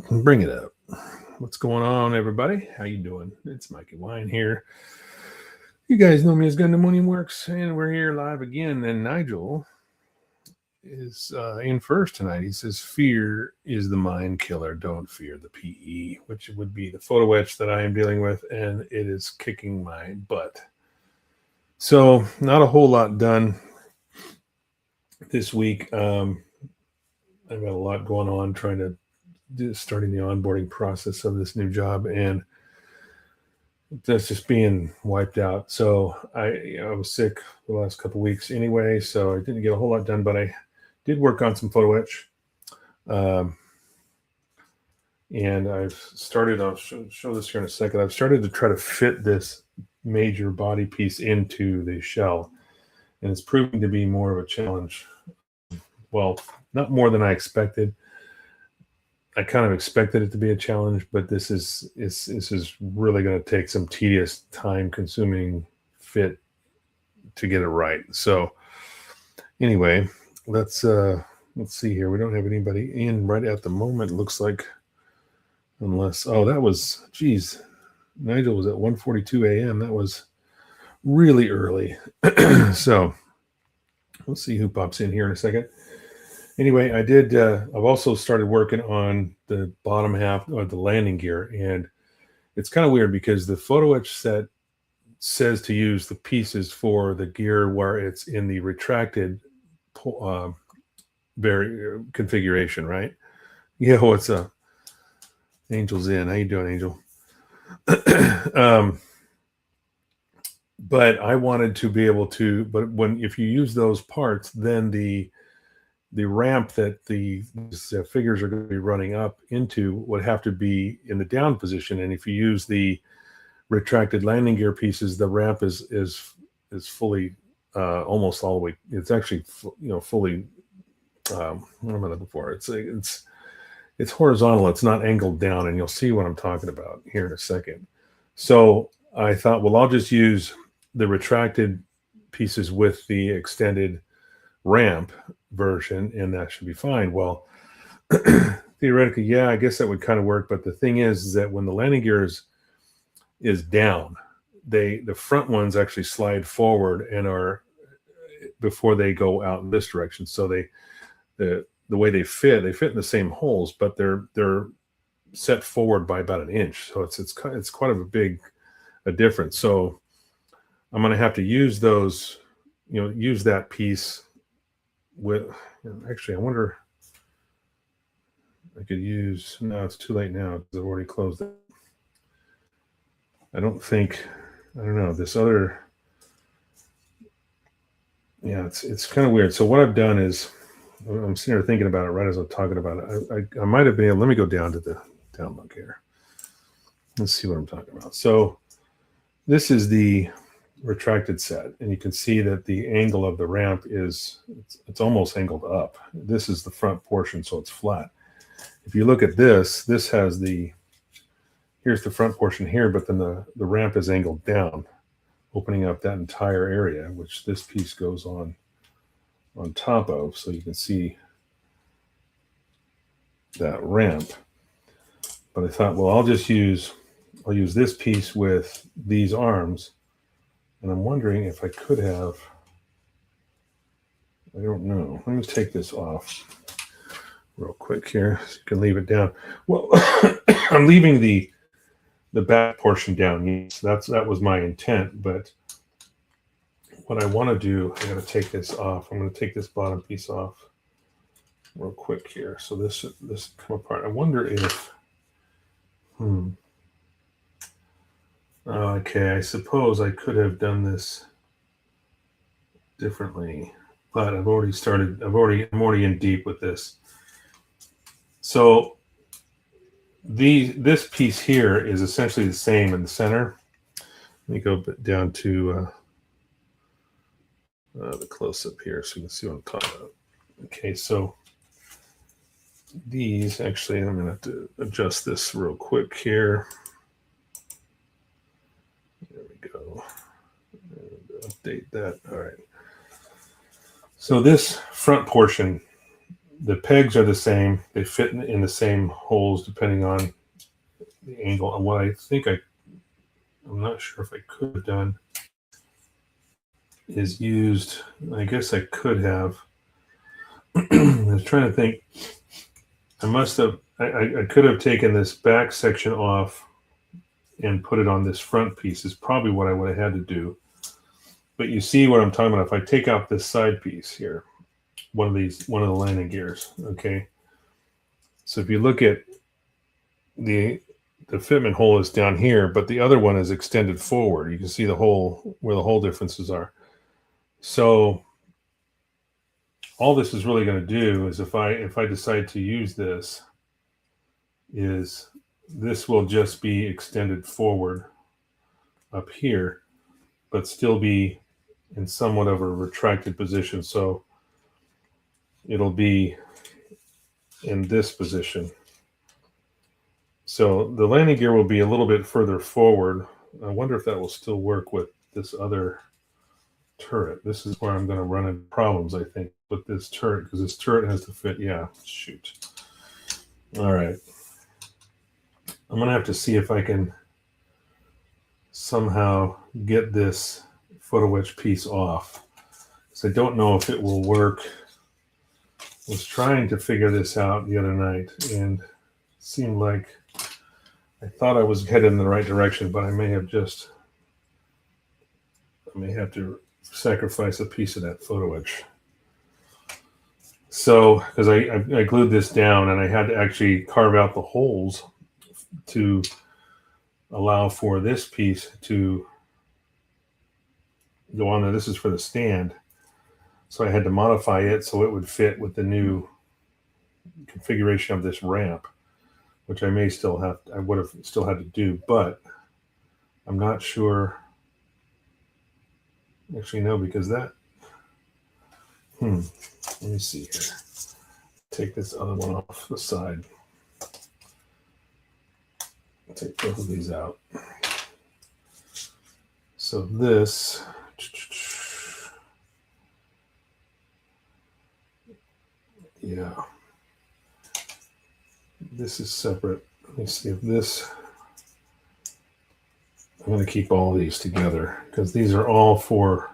Bring it up. What's going on, everybody? How you doing? It's Mikey Wine here. You guys know me as Gundamonium Works, and we're here live again. And Nigel is in first tonight. He says, "Fear is the mind killer. Don't fear the PE," which would be the photo etch that I am dealing with, and it is kicking my butt. So, not a whole lot done this week. I've got a lot going on trying to starting the onboarding process of this new job, and that's just being wiped out. So I was sick the last couple of weeks anyway, so I didn't get a whole lot done, but I did work on some photo etch. And I've started, I'll show this here in a second. I've started to try to fit this major body piece into the shell, and it's proving to be more of a challenge. Well, not more than I expected. I kind of expected it to be a challenge, but this is really going to take some tedious, time-consuming fit to get it right. So, anyway, let's see here. We don't have anybody in right at the moment. It looks like, unless that was, geez, Nigel was at 1:42 a.m. That was really early. So, let's see who pops in here in a second. Anyway, I've also started working on the bottom half of the landing gear, and it's kind of weird because the photo etch set says to use the pieces for the gear where it's in the retracted configuration, right? Yeah, what's up? Angel's in. How you doing, Angel? But I wanted to be able to, if you use those parts, then the ramp that these figures are going to be running up into would have to be in the down position. And if you use the retracted landing gear pieces, the ramp is fully almost all the way. It's actually fully. What am I looking for? It's horizontal. It's not angled down, and you'll see what I'm talking about here in a second. So I thought, well, I'll just use the retracted pieces with the extended ramp version, and that should be fine. Well, theoretically, yeah, I guess that would kind of work. But the thing is that when the landing gear is down, the front ones actually slide forward and are before they go out in this direction. So the way they fit in the same holes, but they're set forward by about an inch. So it's quite a big difference. So I'm going to have to use those, use that piece with. Actually, I wonder. I could use. No, it's too late now because I've already closed it. I don't know. This other. Yeah, it's kind of weird. So what I've done is, I'm sitting here thinking about it right as I'm talking about it. I might have been able. Let me go down to the download here. Let's see what I'm talking about. So this is the retracted set, and you can see that the angle of the ramp it's almost angled up. This is the front portion, so it's flat. If you look at this has here's the front portion here, but then the ramp is angled down, opening up that entire area, which this piece goes on top of, so you can see that ramp. But I thought, well, I'll use this piece with these arms. And I'm wondering if I could have, I don't know. Let me take this off real quick here so you can leave it down. Well, I'm leaving the back portion down. Yes, that was my intent. But what I want to do, I'm going to take this off. I'm going to take this bottom piece off real quick here. So this come apart. I wonder if, okay, I suppose I could have done this differently, but I'm already in deep with this. So this piece here is essentially the same in the center. Let me go down to the close-up here so you can see what I'm talking about. Okay, so these, actually, I'm going to have to adjust this real quick here. There we go. And update that. All right. So this front portion the pegs are the same. They fit in the same holes depending on the angle. And what I think I'm not sure if I could have done is used, I guess I could have. I was trying to think. I could have taken this back section off and put it on this front piece is probably what I would have had to do. But you see what I'm talking about. If I take out this side piece here, one of the landing gears, okay? So if you look at the fitment hole is down here, but the other one is extended forward. You can see the hole, where the hole differences are. So all this is really going to do is if I decide to use this, is this will just be extended forward up here, but still be in somewhat of a retracted position. So it'll be in this position. So the landing gear will be a little bit further forward. I wonder if that will still work with this other turret. This is where I'm going to run into problems, I think, with this turret, because this turret has to fit. Yeah, shoot. All right. I'm going to have to see if I can somehow get this photo etch piece off, because I don't know if it will work. I was trying to figure this out the other night, and it seemed like I thought I was headed in the right direction, but I may have to sacrifice a piece of that photo etch. So, because I glued this down, and I had to actually carve out the holes to allow for this piece to go on there. This is for the stand. So I had to modify it so it would fit with the new configuration of this ramp, which I would have still had to do, but I'm not sure. Actually, no, because that, let me see here. Take this other one off the side. Take both of these out. So this, yeah, this is separate. Let me see if this, I'm going to keep all these together because these are all for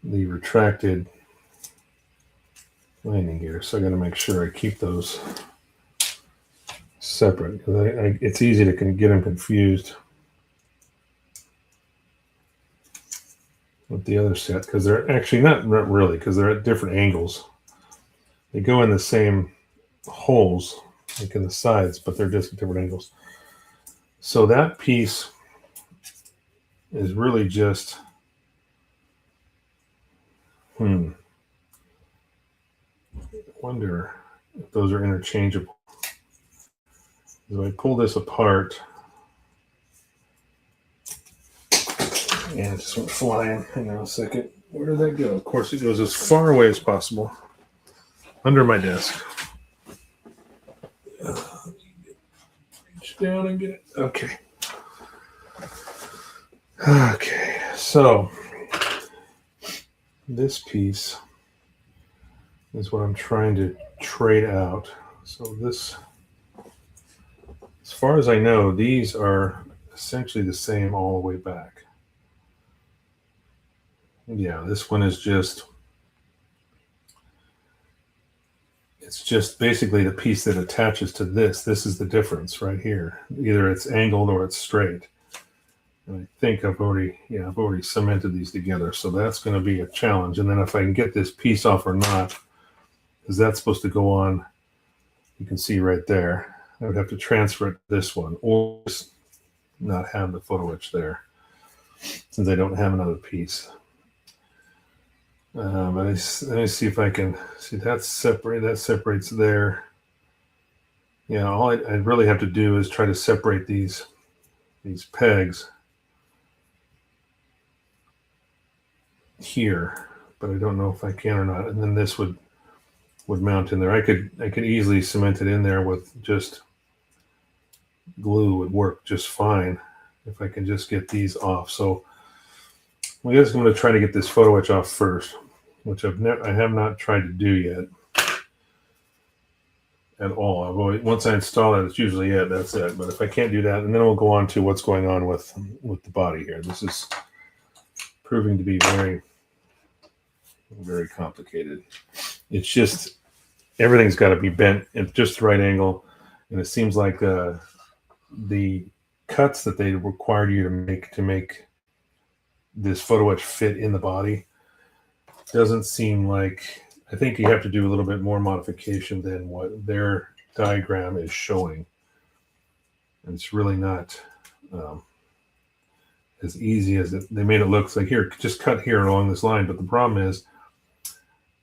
the retracted landing gear. So I got to make sure I keep those separate, because it's easy to get them confused with the other set, because they're actually not really, because they're at different angles. They go in the same holes, like in the sides, but they're just at different angles. So that piece is really just, I wonder if those are interchangeable. So I pull this apart, and it just went flying. Hang on a second. Where did that go? Of course, it goes as far away as possible under my desk. Reach down and get it. Okay. Okay, so this piece is what I'm trying to trade out. So this, as far as I know, these are essentially the same all the way back. Yeah, this one is it's just basically the piece that attaches to this. This is the difference right here. Either it's angled or it's straight. And I think I've already cemented these together. So that's going to be a challenge. And then if I can get this piece off or not, because that's supposed to go on, you can see right there. I would have to transfer it to this one, or just not have the photo etch there, since I don't have another piece. But let me see if I can see that separate. That separates there. Yeah, all I really have to do is try to separate these pegs here, but I don't know if I can or not. And then this would mount in there. I could easily cement it in there with just glue. Would work just fine if I can just get these off. So I guess I'm going to try to get this photo etch off first, which I have not tried to do yet. at all. Once I install it, it's usually it. That's it. But if I can't do that, and then we'll go on to what's going on with the body here. This is proving to be very, very complicated. It's just everything's got to be bent at just the right angle, and it seems like the cuts that they required you to make this photo etch fit in the body doesn't seem like. I think you have to do a little bit more modification than what their diagram is showing. And it's really not as easy as they made it look. Like, here, just cut here along this line. But the problem is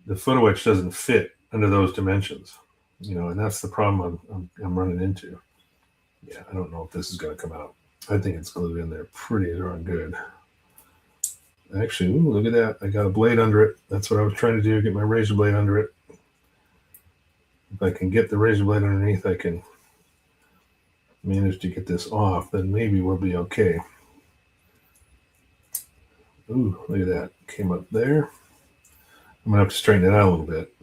the photo etch doesn't fit under those dimensions, and that's the problem I'm running into. Yeah, I don't know if this is going to come out. I think it's glued in there pretty darn good. Actually, ooh, look at that. I got a blade under it. That's what I was trying to do, get my razor blade under it. If I can get the razor blade underneath, I can manage to get this off, then maybe we'll be okay. Ooh, look at that. Came up there. I'm going to have to straighten it out a little bit.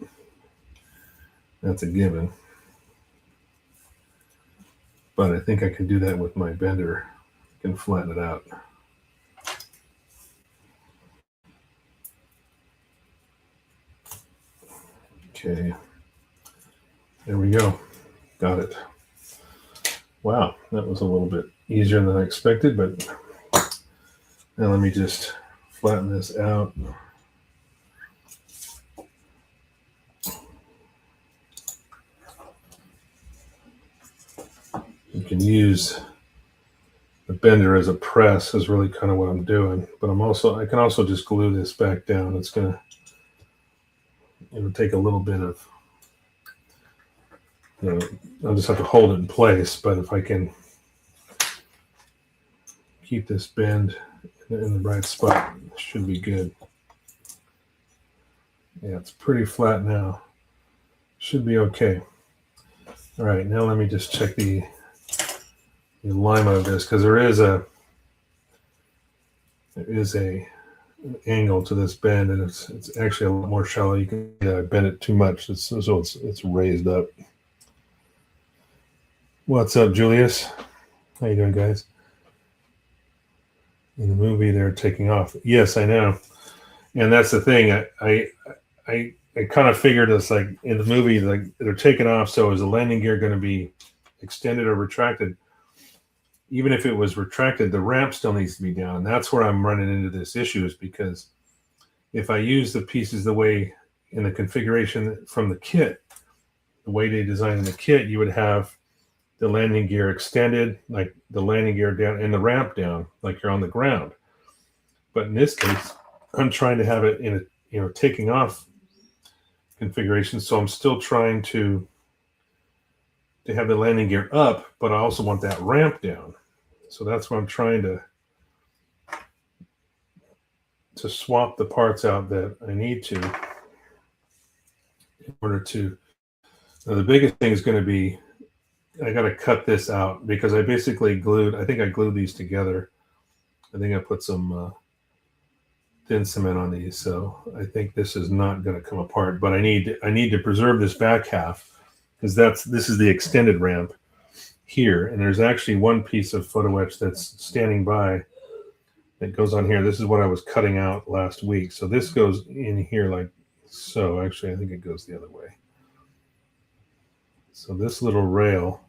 That's a given. But I think I can do that with my bender. I can flatten it out. Okay, there we go. Got it. Wow, that was a little bit easier than I expected, but now let me just flatten this out. You can use the bender as a press is really kind of what I'm doing, but I can also just glue this back down. It's gonna take a little bit of, I'll just have to hold it in place, but if I can keep this bend in the right spot, it should be good. Yeah, it's pretty flat now. Should be okay. All right, now let me just check the alignment of this, because there is an angle to this bend, and it's actually a lot more shallow. You can see that I bent it too much, so it's raised up. What's up, Julius? How you doing, guys? In the movie, they're taking off. Yes, I know, and that's the thing. I kind of figured it's like in the movie, like they're taking off. So is the landing gear going to be extended or retracted? Even if it was retracted, the ramp still needs to be down. And that's where I'm running into this issue, is because if I use the pieces the way in the configuration from the kit, the way they designed in the kit, you would have the landing gear extended, like the landing gear down and the ramp down, like you're on the ground. But in this case, I'm trying to have it in a taking off configuration. So I'm still trying to have the landing gear up, but I also want that ramp down. So that's what I'm trying to swap the parts out that I need to in order to. Now the biggest thing is going to be, I got to cut this out, because I basically I think I glued these together. I think I put some thin cement on these, so I think this is not going to come apart. But I need to preserve this back half, because this is the extended ramp here, and there's actually one piece of photo etch that's standing by that goes on here. This is what I was cutting out last week. So this goes in here like so. Actually, I think it goes the other way. So this little rail,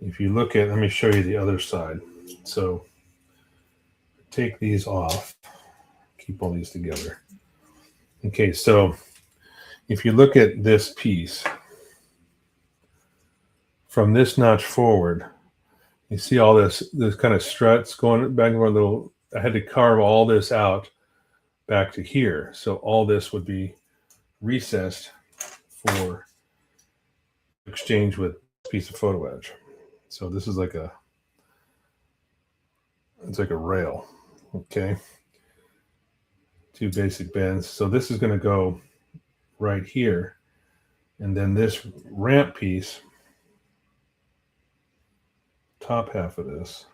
if you look at, let me show you the other side. So take these off, keep all these together. Okay, so if you look at this piece, from this notch forward, you see all this kind of struts going back and forth. I had to carve all this out back to here. So all this would be recessed for exchange with this piece of photo etch. So this is like it's like a rail. Okay. Two basic bends. So this is going to go right here. And then this ramp piece, top half of this,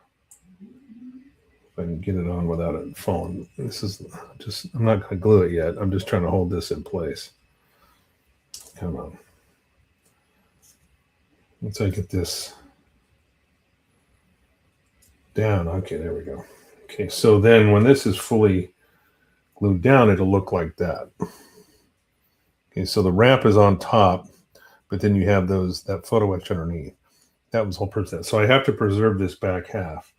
if I can get it on without it falling. This is just, I'm not going to glue it yet. I'm just trying to hold this in place. Come on. Once I get this down, okay, there we go. Okay, so then when this is fully glued down, it'll look like that. Okay, so the ramp is on top, but then you have that photo etch underneath. That was the whole purpose of that. So I have to preserve this back half.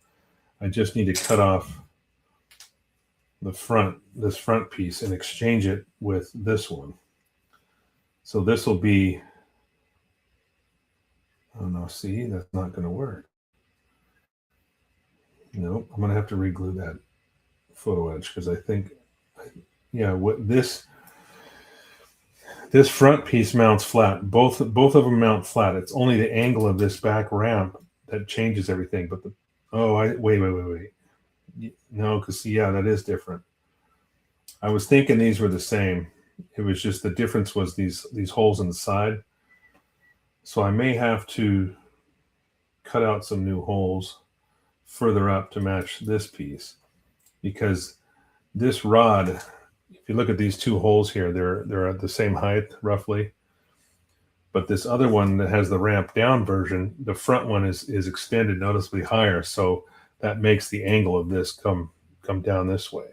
I just need to cut off this front piece and exchange it with this one. So this will be, oh no, see, that's not going to work. Nope, I'm going to have to reglue that photo edge because I think, yeah, what this front piece mounts flat. Both of them mount flat. It's only the angle of this back ramp that changes everything. But wait. No, because yeah, that is different. I was thinking these were the same. It was just the difference was these holes in the side. So I may have to cut out some new holes further up to match this piece, because this rod, if you look at these two holes here, they're at the same height roughly. But this other one that has the ramp down version, the front one is extended noticeably higher, so that makes the angle of this come down this way.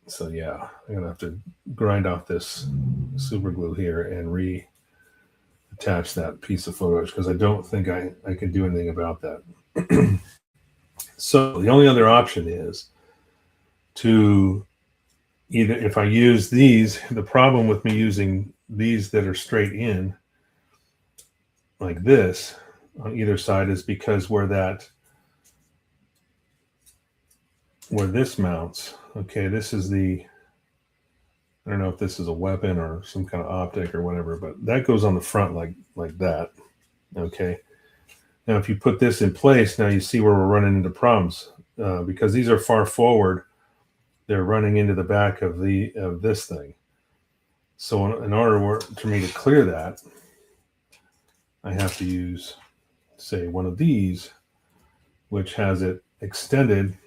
So yeah, I'm gonna have to grind off this super glue here and reattach that piece of photo etch because I don't think I can do anything about that. So the only other option is to either, if I use these, the problem with me using these that are straight in like this on either side is because where this mounts, okay, this is I don't know if this is a weapon or some kind of optic or whatever, but that goes on the front like that. Okay. Now, if you put this in place, now you see where we're running into problems because these are far forward. They're running into the back of this thing. So in order for me to clear that, I have to use, say, one of these, which has it extended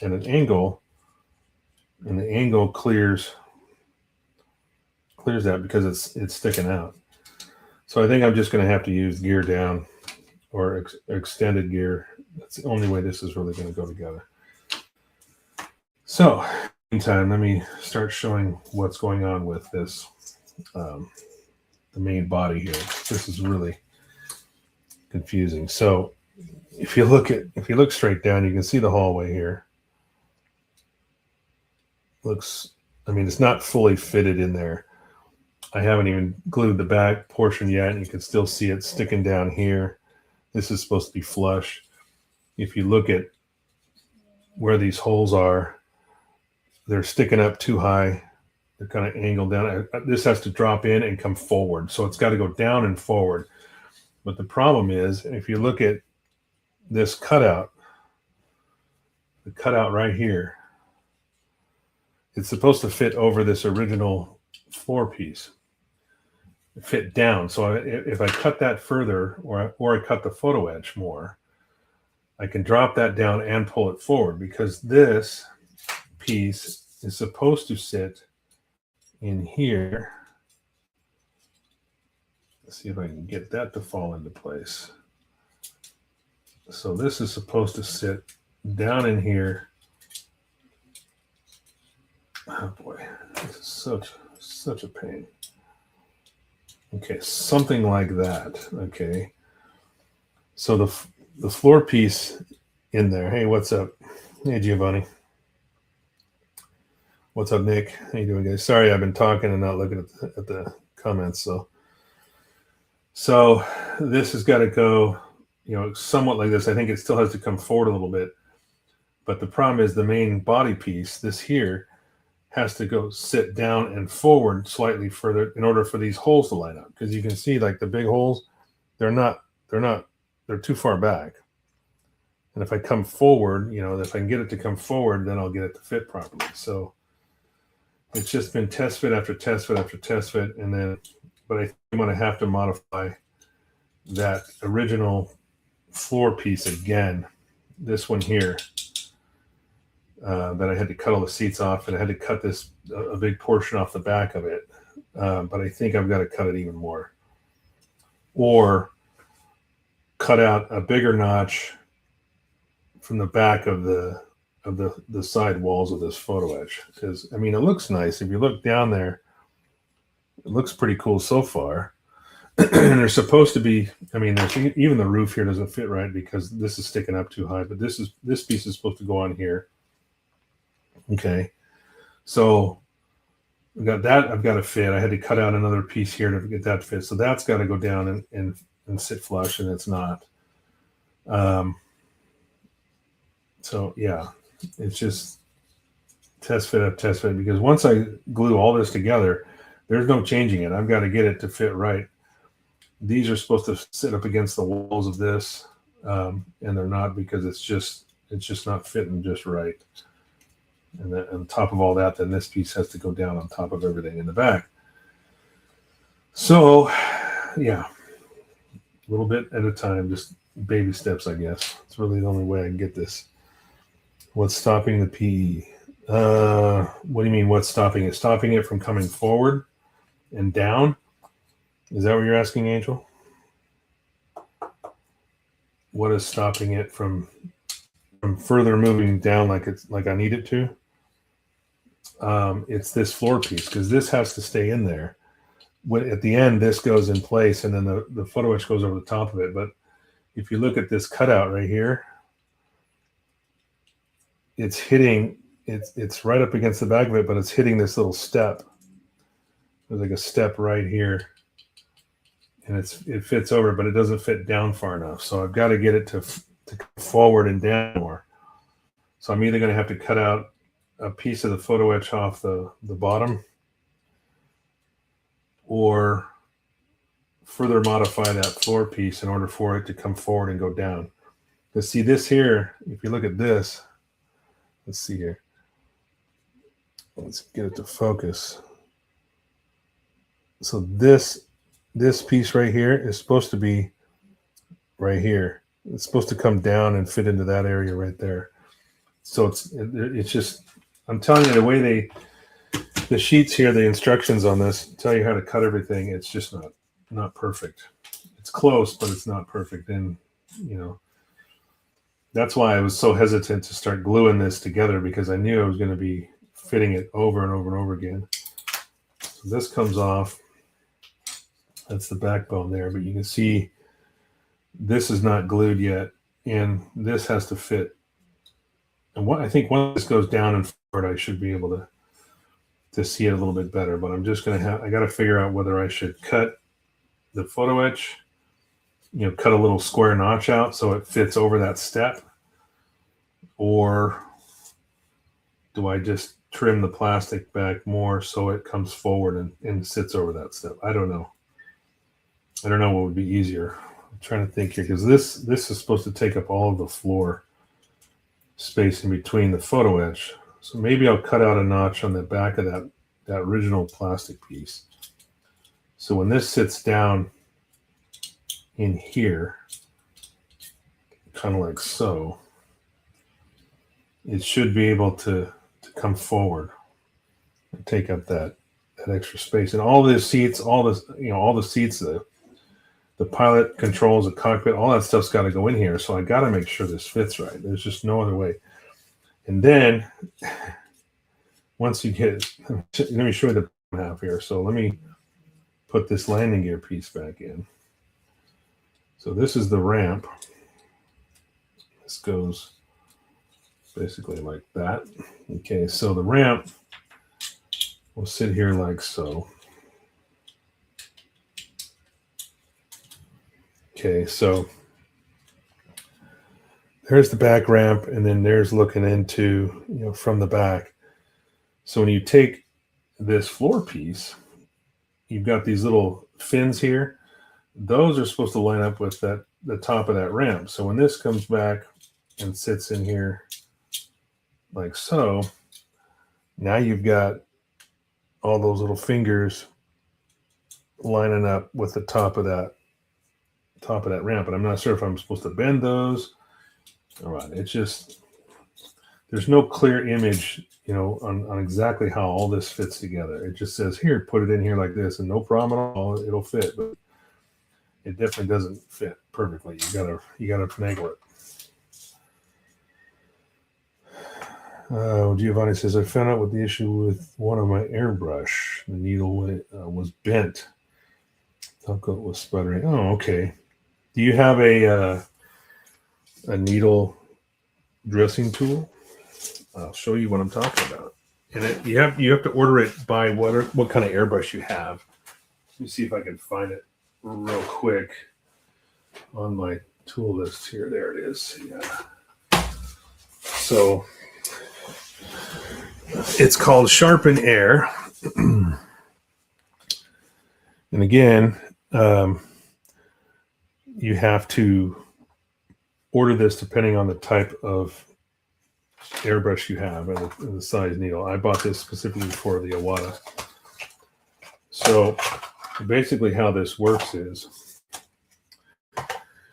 at an angle, and the angle clears that because it's sticking out. So I think I'm just going to have to use gear down or extended gear. That's the only way this is really going to go together. So, meantime, let me start showing what's going on with this, the main body here. This is really confusing. So, if you look straight down, you can see the hallway here. It's not fully fitted in there. I haven't even glued the back portion yet, and you can still see it sticking down here. This is supposed to be flush. If you look at where these holes are, they're sticking up too high. They're kind of angled down. This has to drop in and come forward. So it's got to go down and forward. But the problem is, if you look at this cutout, the cutout right here, it's supposed to fit over this original floor piece, fit down. So if I cut that further, or I cut the photo etch more, I can drop that down and pull it forward, because this piece is supposed to sit in here. Let's see if I can get that to fall into place. So this is supposed to sit down in here. Oh boy, this is such a pain. Okay, something like that. Okay, so the floor piece in there. Hey, what's up? Hey, Giovanni. What's up, Nick? How you doing, guys? Sorry, I've been talking and not looking at the comments. So this has got to go, somewhat like this. I think it still has to come forward a little bit. But the problem is the main body piece, this here, has to go sit down and forward slightly further in order for these holes to line up. Because you can see, like, the big holes, they're too far back. And if I come forward, if I can get it to come forward, then I'll get it to fit properly. So it's just been test fit after test fit after test fit. But I think I'm going to have to modify that original floor piece again. This one here, that I had to cut all the seats off, and I had to cut a big portion off the back of it. But I think I've got to cut it even more. or cut out a bigger notch from the back of the side walls of this photo etch. Because I mean, it looks nice. If you look down there, it looks pretty cool so far. And there's supposed to be, I mean, there's even the roof here doesn't fit right because this is sticking up too high, but this piece is supposed to go on here. Okay. So I've got that, I've got to fit. I had to cut out another piece here to get that to fit. So that's got to go down and sit flush, and it's not. So yeah, it's just test fit up, test fit, because once I glue all this together, there's no changing it. I've got to get it to fit right. These are supposed to sit up against the walls of this, and they're not, because it's just not fitting just right. And then on top of all that, then this piece has to go down on top of everything in the back. So yeah, a little bit at a time, just baby steps, I guess. It's really the only way I can get this. What's stopping the PE? What do you mean what's stopping it? Stopping it from coming forward and down? Is that what you're asking, Angel? What is stopping it from further moving down like I need it to? It's this floor piece, because this has to stay in there. At the end, this goes in place, and then the photo etch goes over the top of it. But if you look at this cutout right here, it's hitting, it's right up against the back of it, but it's hitting this little step. There's like a step right here, and it fits over, but it doesn't fit down far enough. So I've got to get it to come forward and down more. So I'm either going to have to cut out a piece of the photo etch off the bottom, or further modify that floor piece in order for it to come forward and go down. Because see this here, if you look at this, let's see here. Let's get it to focus. So this piece right here is supposed to be right here. It's supposed to come down and fit into that area right there. So it's just, I'm telling you, the way the sheets here, the instructions on this tell you how to cut everything. It's just not perfect. It's close, but it's not perfect. And that's why I was so hesitant to start gluing this together, because I knew I was going to be fitting it over and over and over again. So this comes off. That's the backbone there, but you can see this is not glued yet, and this has to fit. And I think once this goes down and forward, I should be able to see it a little bit better. But I'm just I got to figure out whether I should cut the photo etch, cut a little square notch out so it fits over that step, or do I just trim the plastic back more so it comes forward and sits over that step? I don't know. I don't know what would be easier. I'm trying to think here, because this is supposed to take up all of the floor space in between the photo etch. So maybe I'll cut out a notch on the back of that original plastic piece. So when this sits down in here, kind of like so, it should be able to come forward and take up that extra space. And all the seats, all the seats, the pilot controls, the cockpit, all that stuff's got to go in here. So I got to make sure this fits right. There's just no other way. And then once you get, let me show you the half here. So let me put this landing gear piece back in. So this is the ramp. This goes basically like that. Okay, so the ramp will sit here like so. Okay, so there's the back ramp, and then there's looking into, from the back. So when you take this floor piece, you've got these little fins here. Those are supposed to line up with the top of that ramp. So when this comes back and sits in here like so, now you've got all those little fingers lining up with the top of that ramp. And I'm not sure if I'm supposed to bend those. All right, it's just, there's no clear image, on exactly how all this fits together. It just says here, put it in here like this, and no problem at all, it'll fit. But it definitely doesn't fit perfectly. You gotta finagle it. Giovanni says, I found out what the issue with one of my airbrush. The needle was bent. Top coat was sputtering. Oh, okay. Do you have a needle dressing tool? I'll show you what I'm talking about. And you have to order it by what kind of airbrush you have. Let me see if I can find it real quick on my tool list here. There it is. Yeah. So it's called Sharpen Air. And again, you have to order this depending on the type of airbrush you have and the size needle. I bought this specifically for the Iwata. So basically how this works is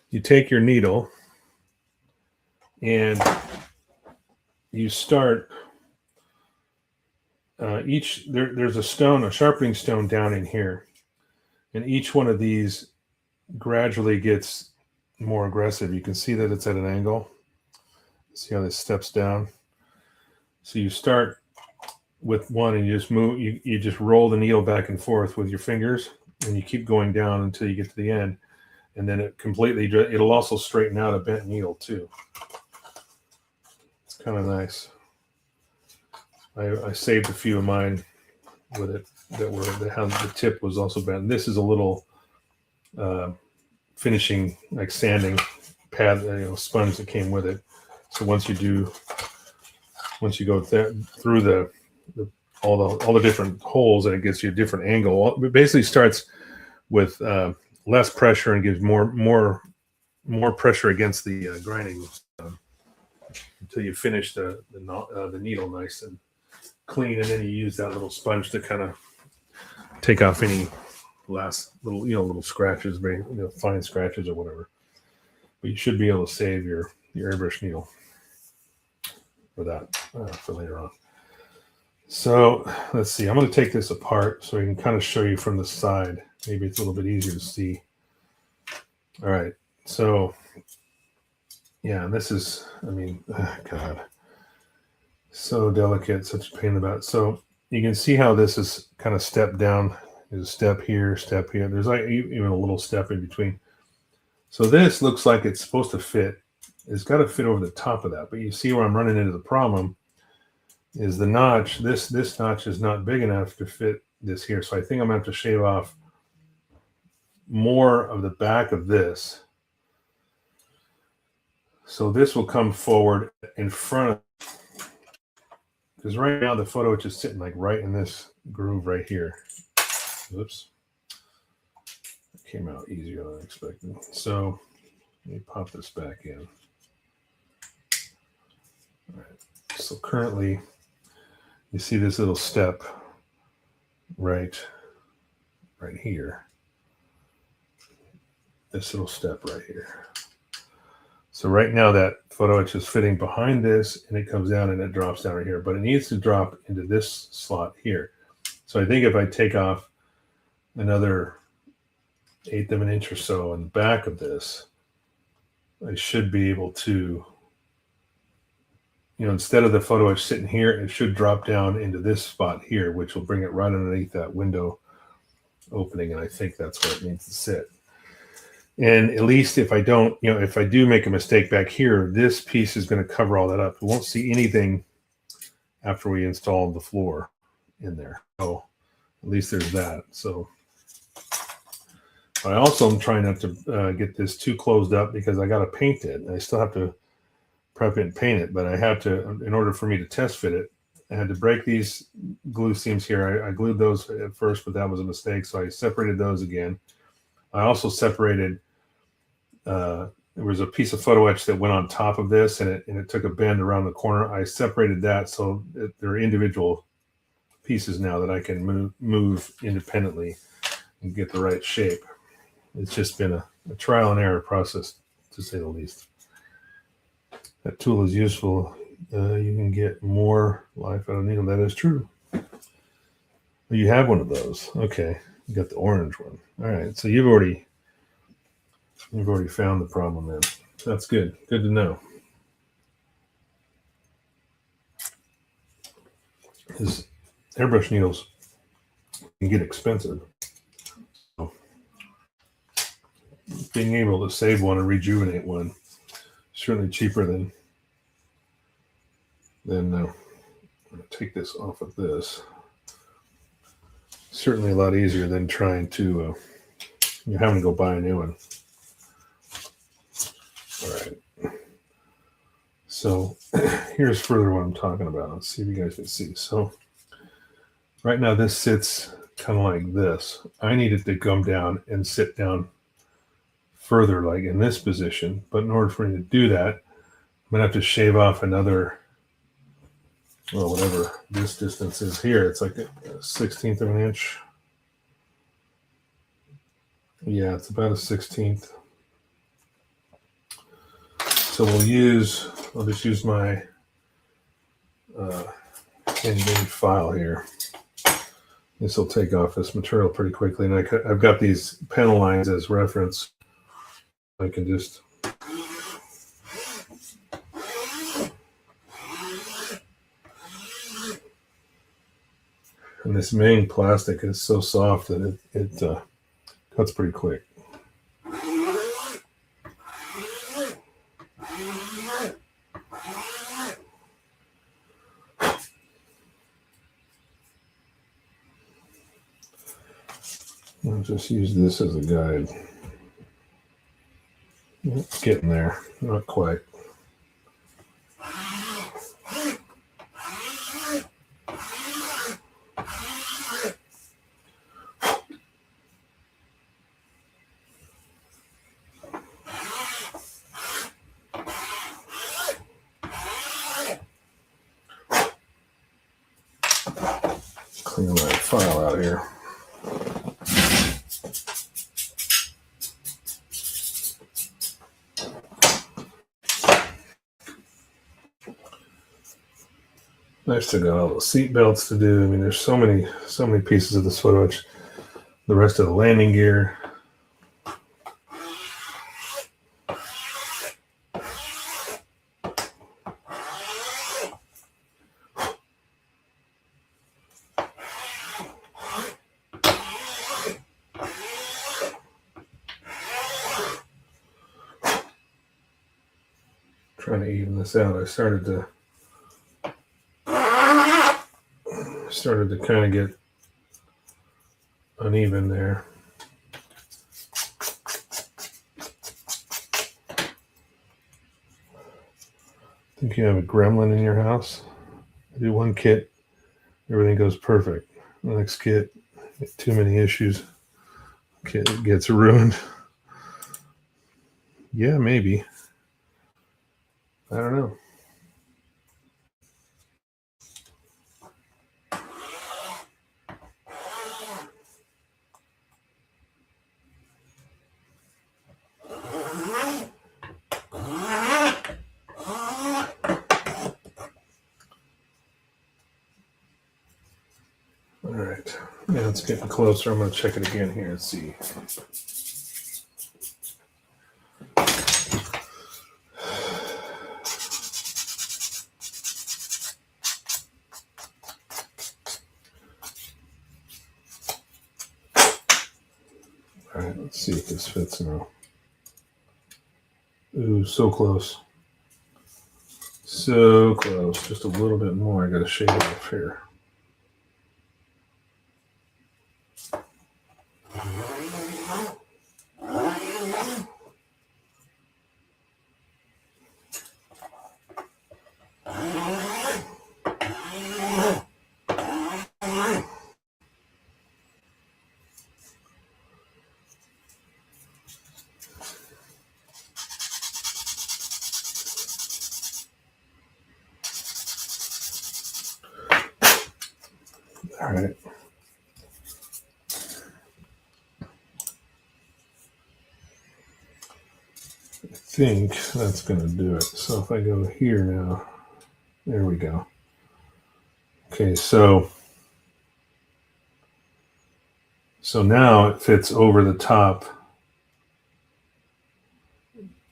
you take your needle and you start there's a sharpening stone down in here, and each one of these gradually gets more aggressive. You can see that it's at an angle. See how this steps down? So you start with one and you just move, you just roll the needle back and forth with your fingers, and you keep going down until you get to the end, and then it'll also straighten out a bent needle too. It's kind of nice. I saved a few of mine with it that had the tip was also bent. This is a little finishing, like sanding pad, sponge that came with it. So once you go through all the different holes, and it gets you a different angle. It basically starts with less pressure and gives more pressure against the grinding until you finish the needle nice and clean, and then you use that little sponge to kind of take off any last little scratches, very fine scratches or whatever. But you should be able to save your airbrush needle for that for later on. So let's see. I'm going to take this apart so I can kind of show you from the side. Maybe it's a little bit easier to see. All right. So yeah, this is, God, so delicate, such a pain in the butt. So you can see how this is kind of stepped down. There's a step here, step here. There's like even a little step in between. So this looks like it's supposed to fit. It's got to fit over the top of that. But you see where I'm running into the problem is the notch. This notch is not big enough to fit this here. So I think I'm going to have to shave off more of the back of this. So this will come forward in front of, because right now the photo is just sitting like right in this groove right here. Oops. It came out easier than I expected. So let me pop this back in. All right. So currently you see this little step right here. This little step right here. So right now that photo etch is fitting behind this, and it comes down and it drops down right here, but it needs to drop into this slot here. So I think if I take off another 1/8 of an inch or so in the back of this, I should be able to, instead of the photo etch sitting here, it should drop down into this spot here, which will bring it right underneath that window opening. And I think that's where it needs to sit. And at least if I don't, if I do make a mistake back here, this piece is going to cover all that up. We won't see anything after we install the floor in there. So at least there's that. So I also am trying not to get this too closed up because I got to paint it. I still have to prep it and paint it, but I had to, in order for me to test fit it, I had to break these glue seams here. I glued those at first, but that was a mistake. So I separated those again. I also separated, there was a piece of photo etch that went on top of this, and it took a bend around the corner. I separated that so they're individual pieces now that I can move independently and get the right shape. It's just been a trial and error process, to say the least. That tool is useful. You can get more life out of a needle. That is true. You have one of those. Okay. You got the orange one. All right. So you've already You've already found the problem then. That's good. Good to know. Because airbrush needles can get expensive. So being able to save one and rejuvenate one is certainly cheaper than I'm going to take this off of this. Certainly a lot easier than trying to having to go buy a new one. All right. So here's further what I'm talking about. Let's see if you guys can see. So right now this sits kind of like this. I need it to come down and sit down further, like in this position. But in order for me to do that, I'm going to have to shave off another, well, whatever this distance is here. It's like a 1/16 of an inch. Yeah, it's about a 1/16. So I'll just use my handy file here. This will take off this material pretty quickly. And I've got these panel lines as reference. I can just and this main plastic is so soft that it cuts pretty quick. I'll just use this as a guide. It's getting there, not quite. Clean my file out here. I still got all the seat belts to do. I mean, there's so many pieces of this footage. The rest of the landing gear. Trying to even this out. I started to kind of get uneven there. Think you have a gremlin in your house? I do one kit, everything goes perfect. The next kit, too many issues. Kit gets ruined. Yeah, maybe. I don't know. All right, now it's getting closer. I'm going to check it again here and see. All right, let's see if this fits now. Ooh, so close. So close. Just a little bit more. I got to shave it off here. All right. I think that's going to do it. So if I go here now, there we go. Okay, so now it fits over the top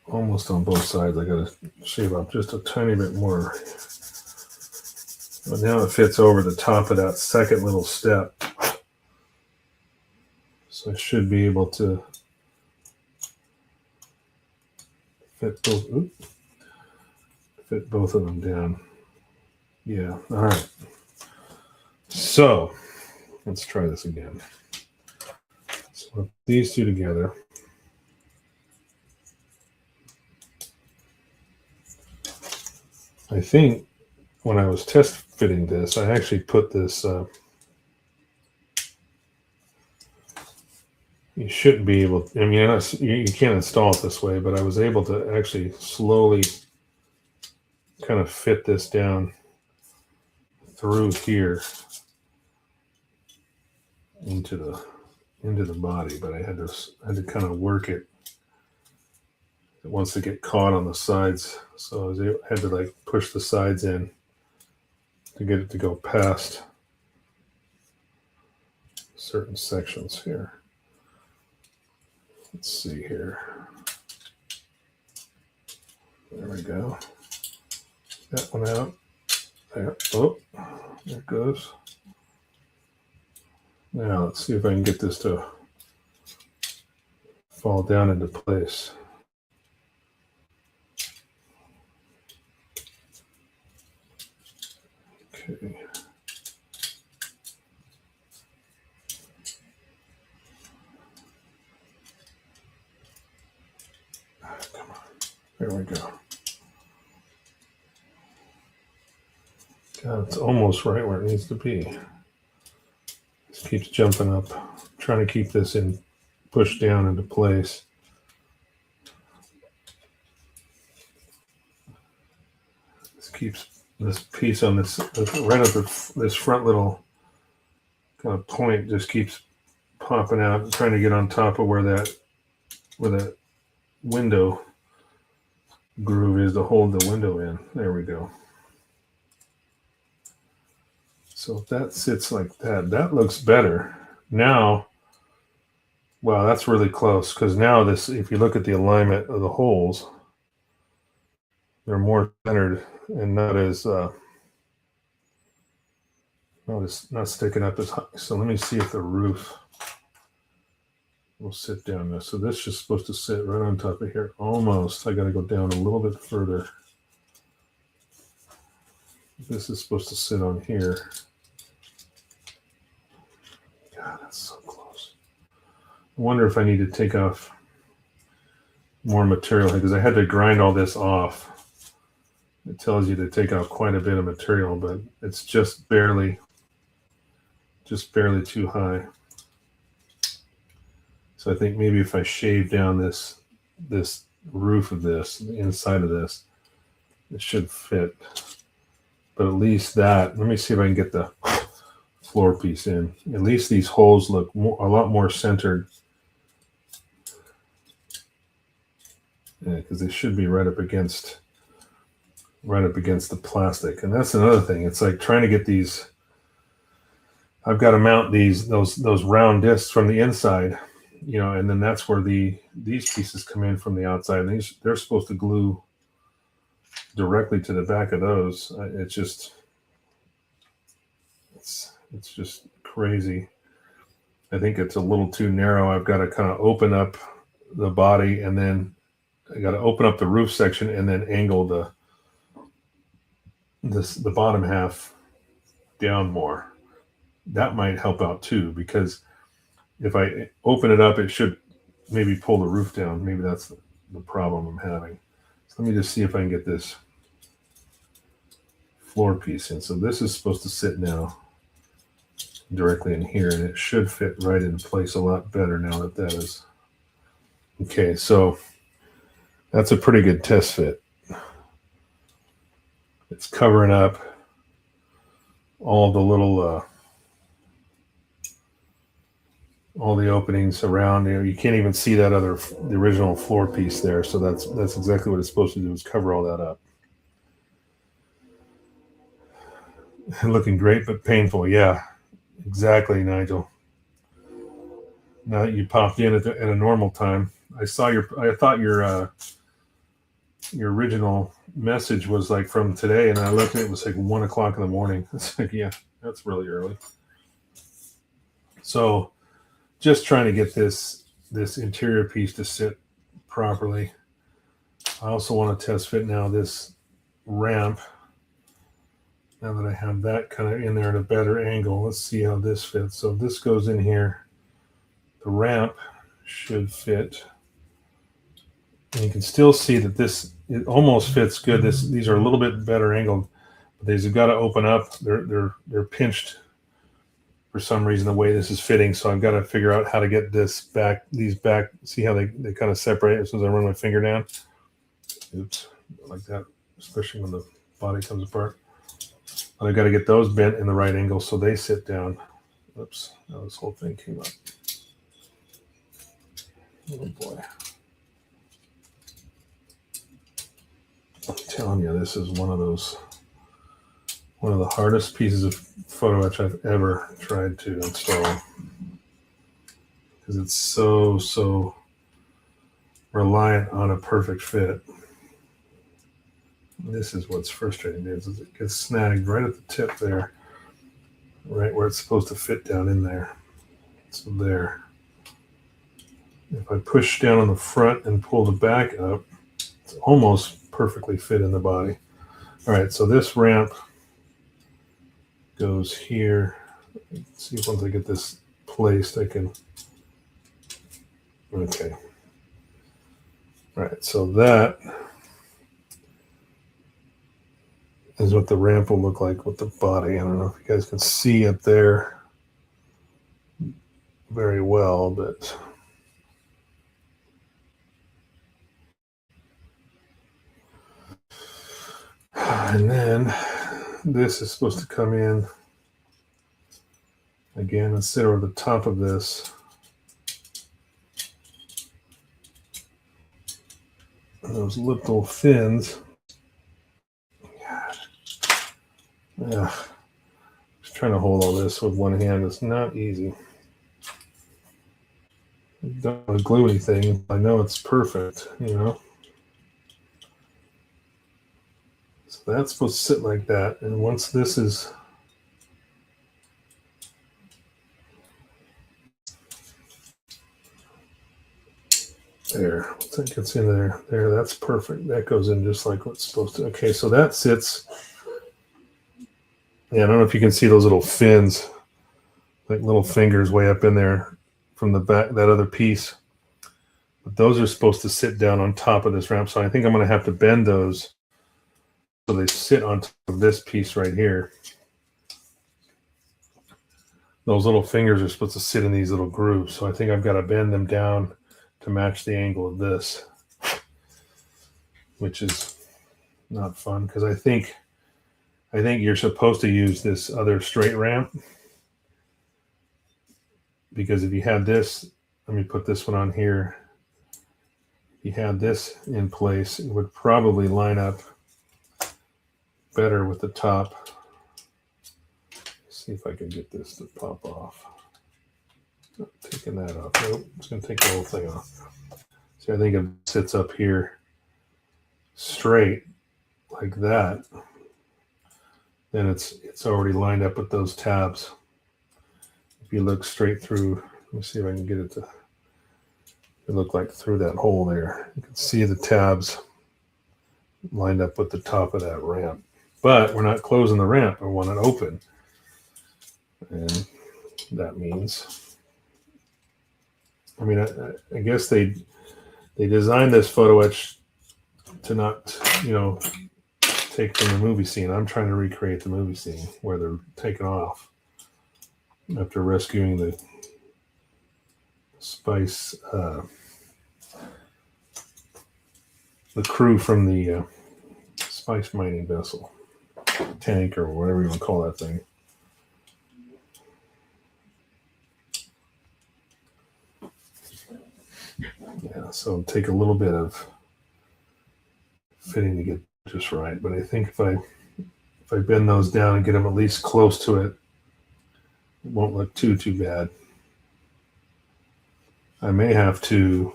almost on both sides. I got to shave off just a tiny bit more. But now it fits over the top of that second little step. So I should be able to fit both of them down. Yeah, all right. So let's try this again. So put these two together. I think when I was test fitting this, I actually put this. You shouldn't be able to, I mean, you can't install it this way, but I was able to actually slowly kind of fit this down through here into the body, but I had to kind of work it. It wants to get caught on the sides, so I had to like push the sides in to get it to go past certain sections here. Let's see here. There we go. That one out. There. Oh, there it goes. Now let's see if I can get this to fall down into place. Okay. Come on. There we go. God, it's almost right where it needs to be. This keeps jumping up. I'm trying to keep this pushed down into place. This piece on this right at this front little kind of point just keeps popping out. I'm trying to get on top of where that window groove is to hold the window in. There we go. So if that sits like that, that looks better. Now, wow, that's really close, because now this, if you look at the alignment of the holes, they're more centered and not sticking up as high. So let me see if the roof will sit down there. So this is supposed to sit right on top of here. Almost. I got to go down a little bit further. This is supposed to sit on here. God, that's so close. I wonder if I need to take off more material here, because I had to grind all this off. It tells you to take out quite a bit of material, but it's just barely too high. So I think maybe if I shave down this roof of this, the inside of this, it should fit. But at least that, let me see if I can get the floor piece in. At least these holes look a lot more centered. Yeah, because they should be right up against the plastic. And that's another thing. It's like trying to get these. I've got to mount those round discs from the inside, and then that's where these pieces come in from the outside. And they're supposed to glue directly to the back of those. It's just crazy. I think it's a little too narrow. I've got to kind of open up the body, and then I got to open up the roof section and then angle the bottom half down more. That might help out too, because if I open it up, it should maybe pull the roof down. Maybe that's the problem I'm having. So let me just see if I can get this floor piece in. So this is supposed to sit now directly in here, and it should fit right in place a lot better now that is. Okay, so that's a pretty good test fit. It's covering up all the little all the openings around there. You can't even see the original floor piece there. So that's exactly what it's supposed to do, is cover all that up. Looking great, but painful. Yeah, exactly, Nigel. Now that you popped in at a normal time, I thought your your original message was like from today, and I looked at it, it was like 1 o'clock in the morning. It's like, yeah, that's really early. So just trying to get this interior piece to sit properly. I also want to test fit now this ramp. Now that I have that kind of in there at a better angle, let's see how this fits. So this goes in here. The ramp should fit. And you can still see that it almost fits good. These are a little bit better angled, but these have got to open up. They're pinched for some reason the way this is fitting. So I've got to figure out how to get these back. See how they kind of separate as soon as I run my finger down. Oops, like that, especially when the body comes apart. But I got to get those bent in the right angle so they sit down. Oops, now this whole thing came up. Oh boy. I'm telling you, this is one of the hardest pieces of photo etch I've ever tried to install, because it's so reliant on a perfect fit. This is what's frustrating, is it gets snagged right at the tip there, right where it's supposed to fit down in there. So there. If I push down on the front and pull the back up, it's almost perfectly fit in the body. All right, so this ramp goes here. Let's see if once I get this placed, I can. Okay. All right, so that is what the ramp will look like with the body. I don't know if you guys can see up there very well, but and then this is supposed to come in again and sit over the top of this. And those little fins. Yeah, just trying to hold all this with one hand is not easy. I don't want to glue anything. I know it's perfect, you know. So that's supposed to sit like that. And once this is there, once that gets in there, that's perfect. That goes in just like what's supposed to. Okay, so that sits. Yeah, I don't know if you can see those little fins, like little fingers way up in there from the back, that other piece. But those are supposed to sit down on top of this ramp. So I think I'm going to have to bend those so they sit on top of this piece right here. Those little fingers are supposed to sit in these little grooves. So I think I've got to bend them down to match the angle of this, which is not fun, because I think you're supposed to use this other straight ramp, because if you had this, let me put this one on here. If you had this in place, it would probably line up better with the top. Let's see if I can get this to pop off. Not taking that off. Nope, it's going to take the whole thing off. See, I think if it sits up here straight like that, then it's already lined up with those tabs. If you look straight through, let me see if I can get it to look like through that hole there. You can see the tabs lined up with the top of that ramp. But we're not closing the ramp. I want it open. And that means, I mean, I guess they designed this photo etch to not, you know, take from the movie scene. I'm trying to recreate the movie scene where they're taken off after rescuing the spice, the crew from the spice mining vessel, tank, or whatever you want to call that thing. Yeah, so take a little bit of fitting to get just right, but I think if I bend those down and get them at least close to it, it won't look too bad. I may have to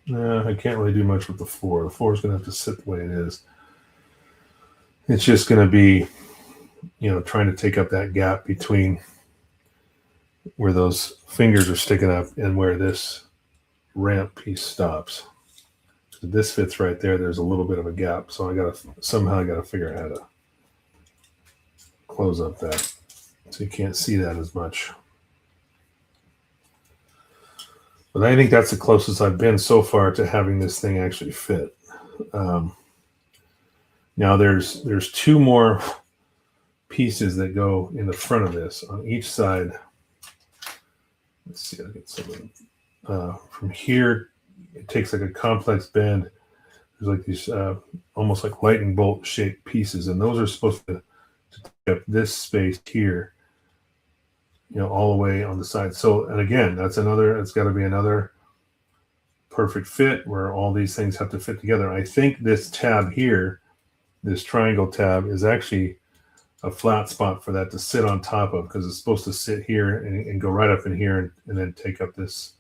I can't really do much with the floor. The floor is going to have to sit the way it is. It's just going to be, trying to take up that gap between where those fingers are sticking up and where this ramp piece stops. So this fits right there. There's a little bit of a gap. So I got to figure out how to close up that so you can't see that as much. But I think that's the closest I've been so far to having this thing actually fit. Now there's two more pieces that go in the front of this on each side. Let's see, I get something from here. It takes like a complex bend. There's like these almost like lightning bolt shaped pieces, and those are supposed to take up this space here, all the way on the side. So, and again, it's got to be another perfect fit where all these things have to fit together. I think this tab here, this triangle tab, is actually a flat spot for that to sit on top of, because it's supposed to sit here and go right up in here and then take up this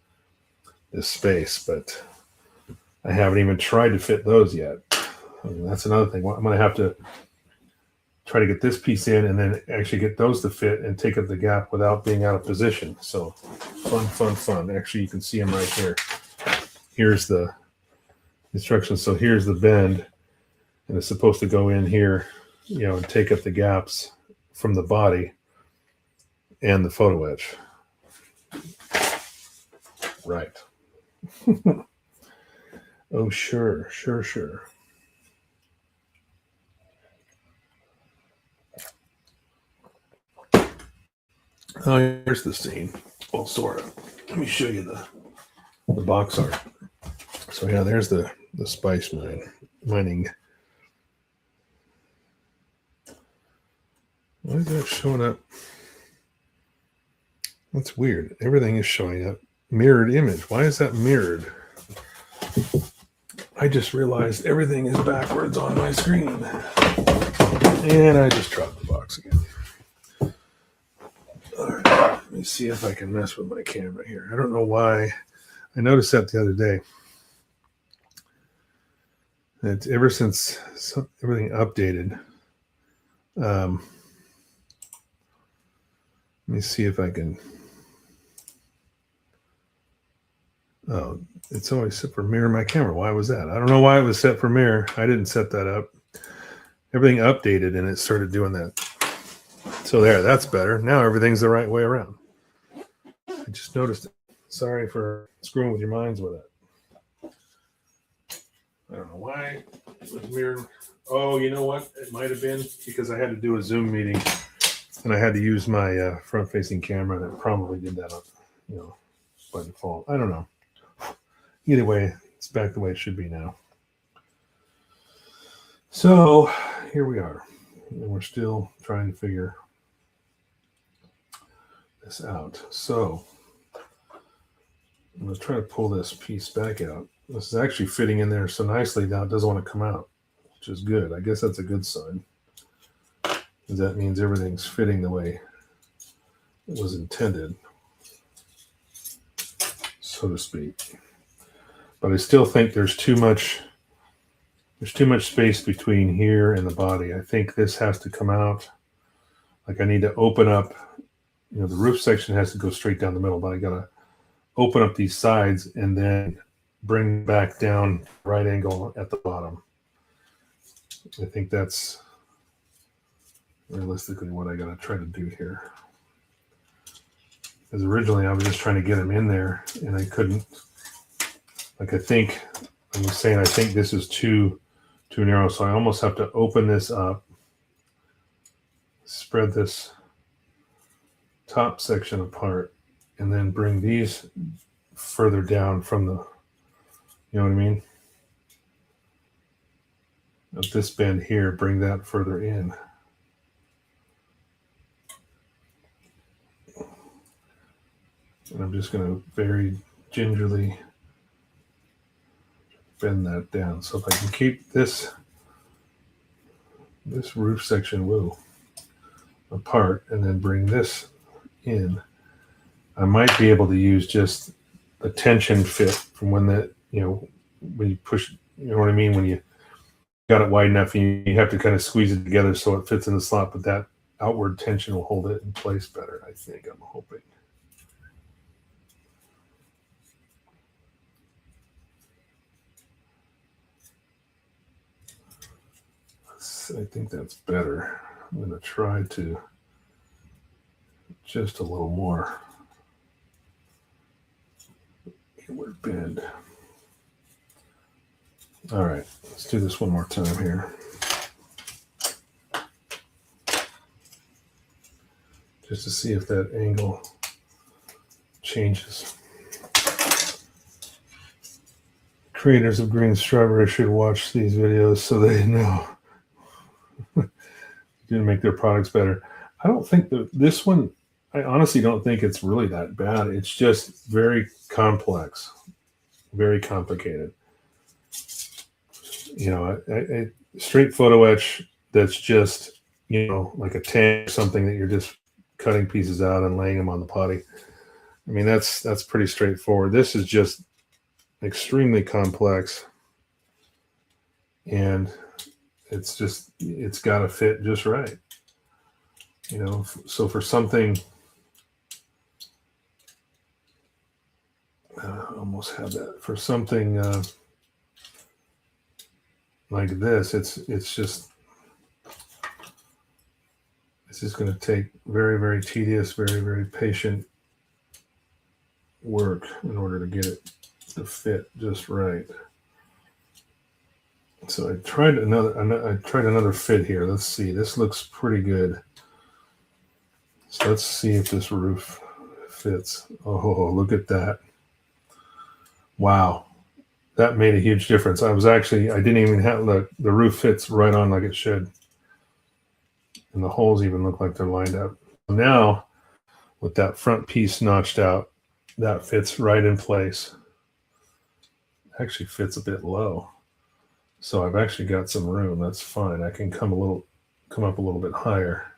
space. But I haven't even tried to fit those yet. That's another thing. I'm going to have to try to get this piece in and then actually get those to fit and take up the gap without being out of position. So fun. Actually, you can see them right here. Here's the instructions. So here's the bend, and it's supposed to go in here, and take up the gaps from the body and the photo etch. Right. Oh, sure. Oh, here's the scene. Well, sort of. Let me show you the box art. So yeah, there's the spice mining. Why is that showing up? That's weird. Everything is showing up. Mirrored image. Why is that mirrored? I just realized everything is backwards on my screen. And I just dropped the box again. All right, let me see if I can mess with my camera here. I don't know why. I noticed that the other day. It's ever since everything updated. Let me see if I can. Oh, it's always set for mirror my camera. Why was that? I don't know why it was set for mirror. I didn't set that up. Everything updated and it started doing that. So there, that's better. Now everything's the right way around. I just noticed it. Sorry for screwing with your minds with it. I don't know why it was mirrored. Oh, you know what? It might have been because I had to do a Zoom meeting and I had to use my front-facing camera, and it probably did that, by default. I don't know. Either way, it's back the way it should be now. So here we are, and we're still trying to figure this out. So I'm going to try to pull this piece back out. This is actually fitting in there so nicely now it doesn't want to come out, which is good. I guess that's a good sign, because that means everything's fitting the way it was intended, so to speak. But I still think there's too much space between here and the body. I think this has to come out. Like I need to open up, the roof section has to go straight down the middle, but I got to open up these sides and then bring back down right angle at the bottom. I think that's realistically what I got to try to do here. Because originally I was just trying to get them in there and I couldn't. Like I think this is too narrow, so I almost have to open this up, spread this top section apart, and then bring these further down from the, you know what I mean? Of this bend here, bring that further in. And I'm just going to very gingerly bend that down. So if I can keep this roof section apart and then bring this in, I might be able to use just the tension fit from when that, when you push, you know what I mean? When you got it wide enough, you have to kind of squeeze it together so it fits in the slot, but that outward tension will hold it in place better, I think. I'm hoping. I think that's better. I'm going to try to just a little more inward bend. All right, let's do this one more time here. Just to see if that angle changes. Creators of green strawberry should watch these videos so they know to make their products better. I don't think that this one, I honestly don't think it's really that bad. It's just very complex, very complicated. You know, a straight photo etch that's just, you know, like a tank or something that you're just cutting pieces out and laying them on the potty. I mean, that's pretty straightforward. This is just extremely complex, and it's got to fit just right. You know, so for something, almost had that. For something like this, it's just going to take very, very tedious, very, very patient work in order to get it to fit just right. So I tried another fit here. Let's see. This looks pretty good. So let's see if this roof fits. Oh, look at that. Wow. That made a huge difference. I didn't even have the roof fits right on like it should. And the holes even look like they're lined up. Now, with that front piece notched out, that fits right in place. Actually fits a bit low. So I've actually got some room. That's fine. I can come up a little bit higher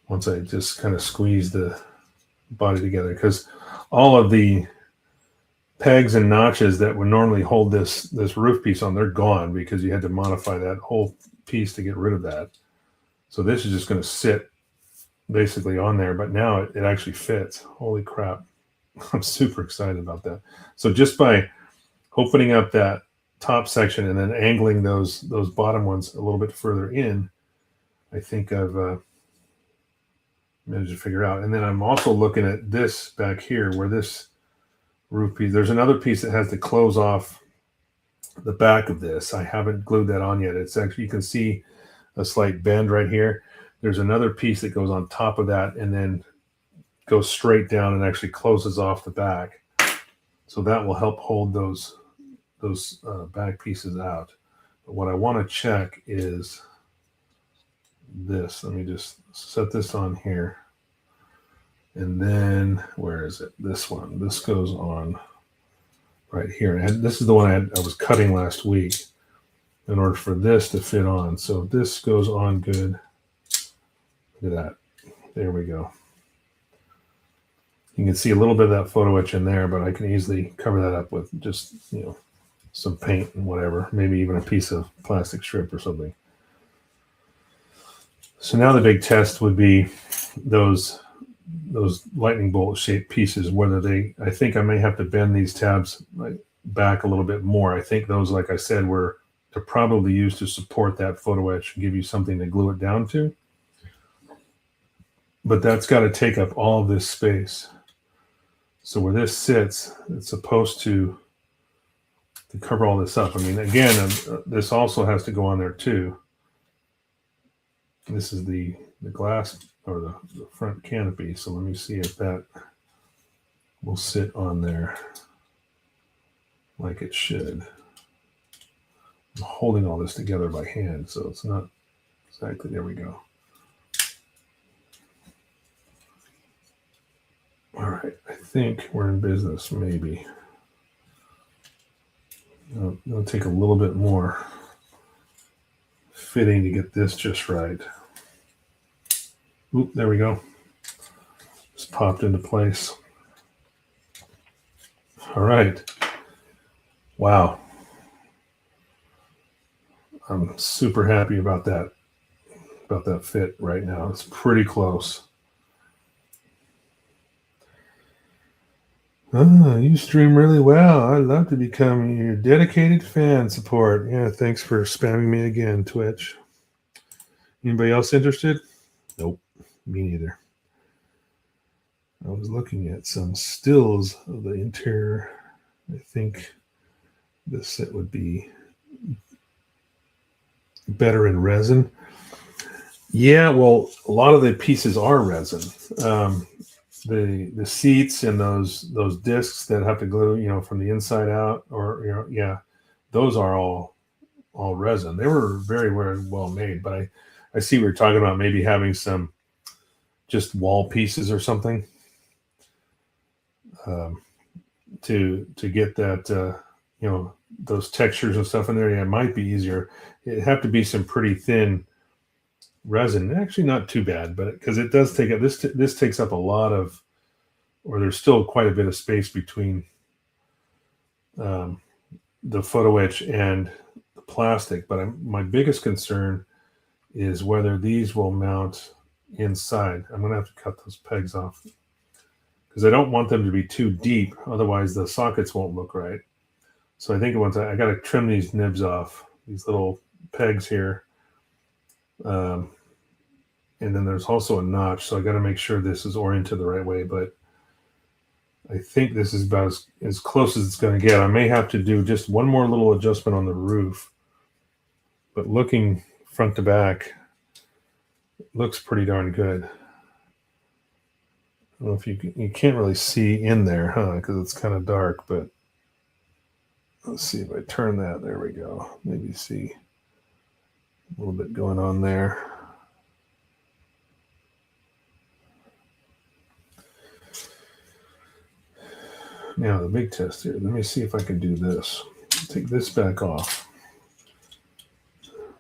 once I just kind of squeeze the body together, because all of the pegs and notches that would normally hold this roof piece on, they're gone because you had to modify that whole piece to get rid of that. So this is just going to sit basically on there, but now it actually fits. Holy crap. I'm super excited about that. So just by opening up that top section and then angling those bottom ones a little bit further in, I think I've managed to figure out. And then I'm also looking at this back here where this roof piece, there's another piece that has to close off the back of this. I haven't glued that on yet. It's actually, you can see a slight bend right here. There's another piece that goes on top of that and then goes straight down and actually closes off the back. So that will help hold those back pieces out. But what I want to check is this. Let me just set this on here. And then, where is it? This one. This goes on right here. And this is the one I was cutting last week in order for this to fit on. So this goes on good. Look at that. There we go. You can see a little bit of that photo etch in there, but I can easily cover that up with just, you know, some paint and whatever, maybe even a piece of plastic strip or something. So now the big test would be those lightning bolt shaped pieces, whether I think I may have to bend these tabs back a little bit more. I think those, like I said, they're probably used to support that photo etch and give you something to glue it down to. But that's got to take up all of this space. So where this sits, it's supposed to cover all this up. I mean, again, this also has to go on there too. This is the glass or the front canopy. So let me see if that will sit on there like it should. I'm holding all this together by hand, so it's not exactly, there we go. All right, I think we're in business, maybe. It'll take a little bit more fitting to get this just right. Oop, there we go. Just popped into place. All right. Wow. I'm super happy about that fit right now. It's pretty close. Oh, you stream really well. I'd love to become your dedicated fan support. Yeah, thanks for spamming me again, Twitch. Anybody else interested? Nope, me neither. I was looking at some stills of the interior. I think this set would be better in resin. Yeah, well, a lot of the pieces are resin. The seats and those discs that have to glue, from the inside out, or yeah, those are all resin. They were very, very well made, but I see we are talking about maybe having some just wall pieces or something, to get that, those textures and stuff in there. Yeah, it might be easier. It'd have to be some pretty thin resin. Actually, not too bad, but because it does take up this takes up a lot of, or there's still quite a bit of space between the photo etch and the plastic. But my biggest concern is whether these will mount inside. I'm going to have to cut those pegs off because I don't want them to be too deep. Otherwise, the sockets won't look right. So I think I got to trim these nibs off, these little pegs here. And then there's also a notch. So I got to make sure this is oriented the right way. But I think this is about as close as it's going to get. I may have to do just one more little adjustment on the roof. But looking front to back, it looks pretty darn good. I don't know if you can't really see in there, huh? Because it's kind of dark, but let's see if I turn that. There we go. Maybe see a little bit going on there. Now the big test here. Let me see if I can do this. Take this back off.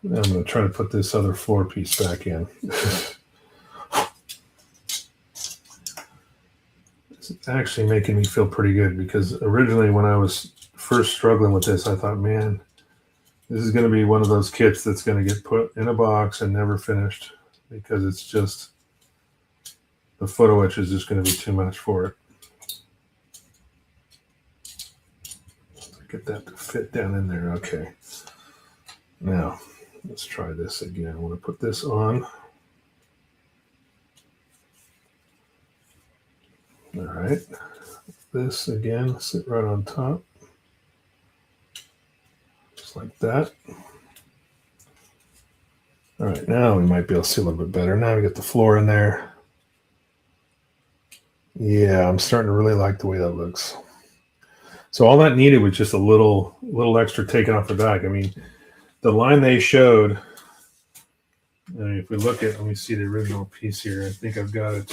And I'm going to try to put this other floor piece back in. It's actually making me feel pretty good because originally when I was first struggling with this, I thought, man, this is going to be one of those kits that's going to get put in a box and never finished because it's just, the photo etch is just going to be too much for it. Get that to fit down in there. Okay. Now, let's try this again. I want to put this on. All right. This again, sit right on top. Just like that. All right, now we might be able to see a little bit better. Now we get the floor in there. Yeah, I'm starting to really like the way that looks. So all that needed was just a little extra taken off the back. I mean, the line they showed, if we look at, let me see the original piece here. I think I've got it.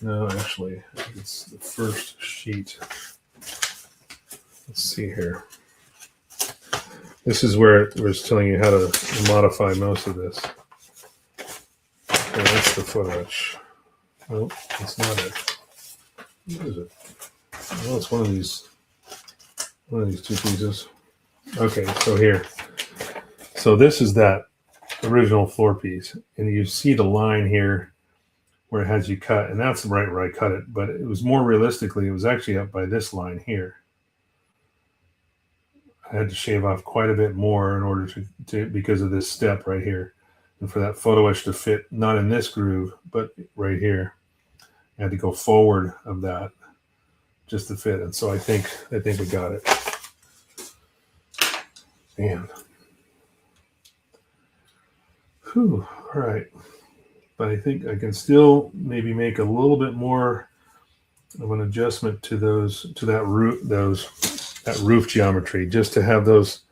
No, actually, I think it's the first sheet. Let's see here. This is where it was telling you how to modify most of this. Okay, that's the photo etch. Oh, that's not it. What is it? Well, it's one of these two pieces. Okay, so here. So this is that original floor piece. And you see the line here where it has you cut. And that's right where I cut it. But it was more realistically, it was actually up by this line here. I had to shave off quite a bit more in order to because of this step right here. And for that photo etch to fit, not in this groove, but right here. I had to go forward of that just to fit. And so I think we got it. Man. Whew. All right. But I think I can still maybe make a little bit more of an adjustment to that roof geometry, just to have those,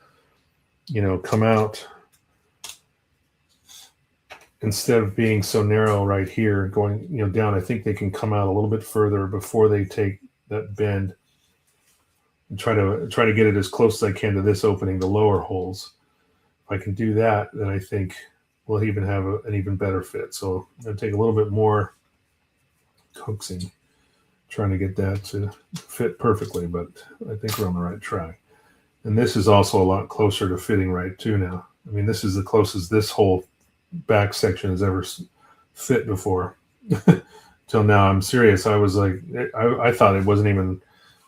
come out instead of being so narrow right here going, down. I think they can come out a little bit further before they take that bend and try to get it as close as I can to this opening, the lower holes. If I can do that, then I think we'll even have an even better fit. So I'm going to take a little bit more coaxing, trying to get that to fit perfectly, but I think we're on the right track. And this is also a lot closer to fitting right too now. I mean, this is the closest this whole back section has ever fit before. Till now, I'm serious. I was like, I thought it wasn't even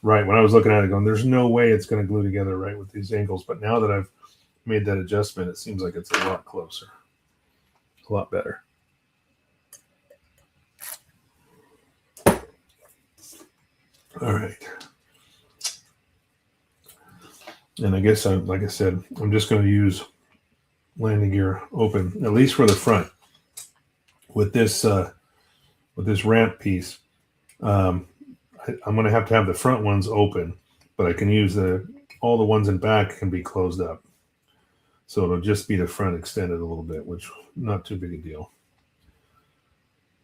right when I was looking at it going, there's no way it's going to glue together right with these angles. But now that I've made that adjustment, it seems like it's a lot closer, a lot better. All right. And I guess, like I said, I'm just going to use landing gear open, at least for the front. With this ramp piece, I'm going to have the front ones open, but I can use all the ones in back can be closed up. So it'll just be the front extended a little bit, which not too big a deal.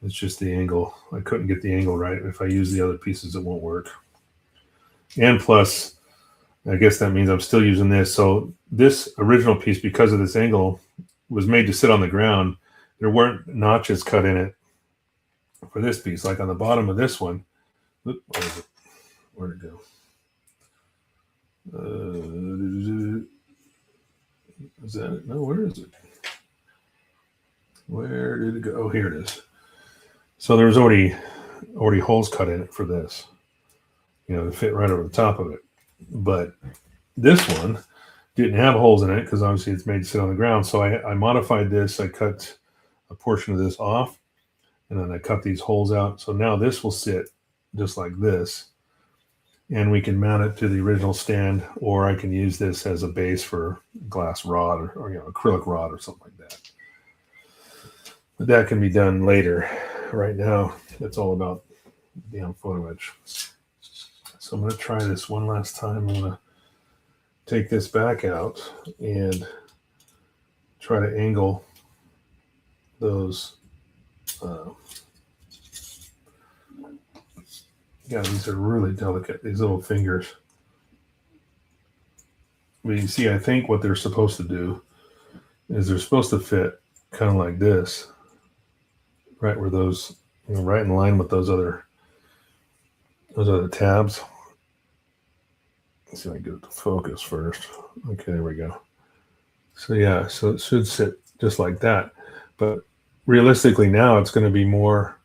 It's just the angle. I couldn't get the angle right. If I use the other pieces, it won't work. And plus, I guess that means I'm still using this. So this original piece, because of this angle, was made to sit on the ground. There weren't notches cut in it for this piece. Like on the bottom of this one, where'd it go? Is that it? No, where is it? Where did it go? Oh, here it is. So there was already holes cut in it for this, to fit right over the top of it. But this one didn't have holes in it because obviously it's made to sit on the ground. So I modified this. I cut a portion of this off, and then I cut these holes out. So now this will sit just like this, and we can mount it to the original stand, or I can use this as a base for glass rod or acrylic rod or something like that. But that can be done later. Right now, it's all about damn photo etch. So I'm going to try this one last time. I'm going to take this back out and try to angle those. These are really delicate, these little fingers. But you see, I think what they're supposed to do is they're supposed to fit kind of like this, right where those, right in line with those other tabs. Let's see if I can get it to focus first. Okay, there we go. So yeah, so it should sit just like that. But realistically now it's going to be more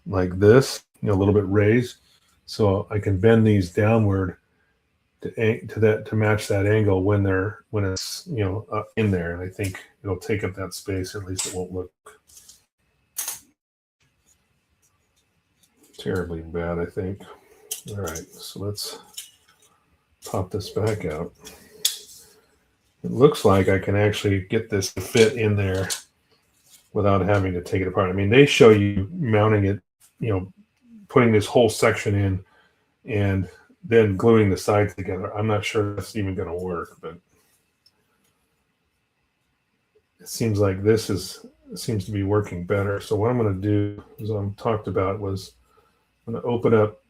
like this, a little bit raised. So I can bend these downward to match that angle when it's in there, and I think it'll take up that space. At least it won't look terribly bad, I think. All right, so let's pop this back out. It looks like I can actually get this to fit in there without having to take it apart. I mean, they show you mounting it, putting this whole section in and then gluing the sides together. I'm not sure that's even going to work, but it seems like this seems to be working better. So what I'm going to do, as I talked about, was I'm going to open up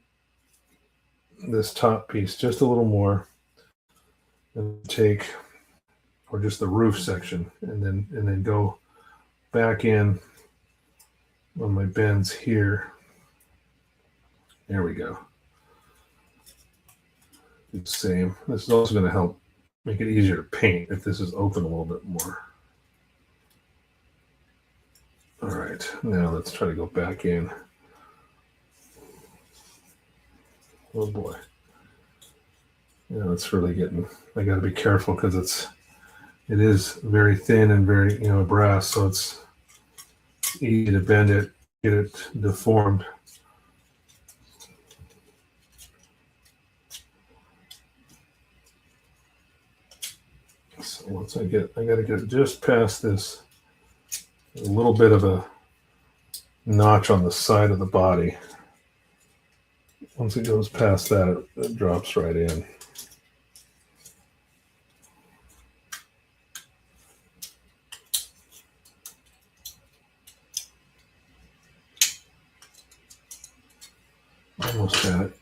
this top piece just a little more and or just the roof section, and then go back in on my bends here. There we go. The same. This is also going to help make it easier to paint if this is open a little bit more. All right, now let's try to go back in. Oh boy. It's really getting, I got to be careful because it is very thin and very, brass, so it's easy to bend it, get it deformed. So once I got to get just past this, a little bit of a notch on the side of the body. Once it goes past that, it drops right in. Almost got it.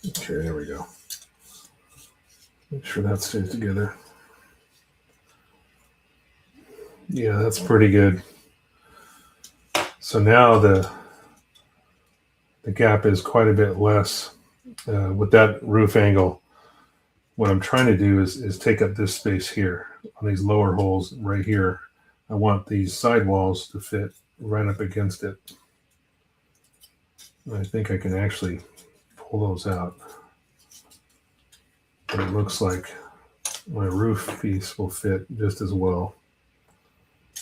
Okay, there we go. Make sure that stays together. Yeah, that's pretty good. So now the gap is quite a bit less with that roof angle. What I'm trying to do is take up this space here on these lower holes right here. I want these sidewalls to fit right up against it. And I think I can actually pull those out. But it looks like my roof piece will fit just as well.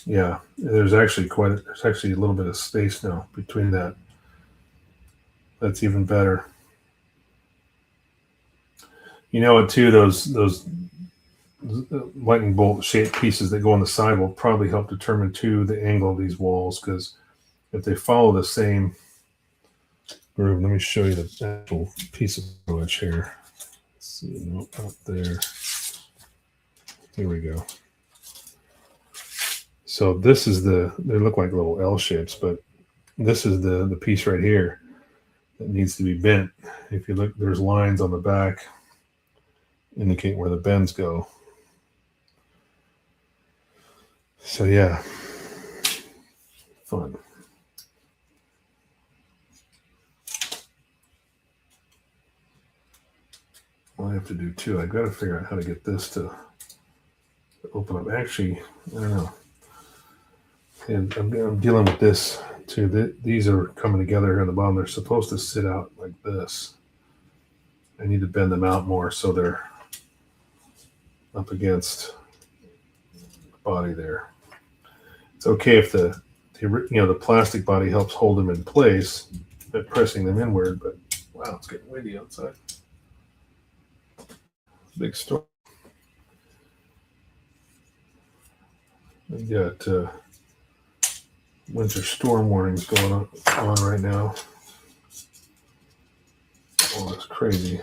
Yeah, there's actually a little bit of space now between that. That's even better. You know what? Too, those lightning bolt shaped pieces that go on the side will probably help determine too the angle of these walls, because if they follow the same groove, let me show you the actual piece of foliage here. Let's see, no, up there. Here we go. So this is they look like little L shapes, but this is the piece right here that needs to be bent. If you look, there's lines on the back indicate where the bends go. So yeah, fun. What I have to do too, I've got to figure out how to get this to open up. Actually, I don't know. And I'm dealing with this too. These are coming together here on the bottom. They're supposed to sit out like this. I need to bend them out more so they're up against the body there. It's okay if the plastic body helps hold them in place by pressing them inward, but wow, it's getting windy outside. Big storm. We got winter storm warnings going on right now. Oh, it's crazy.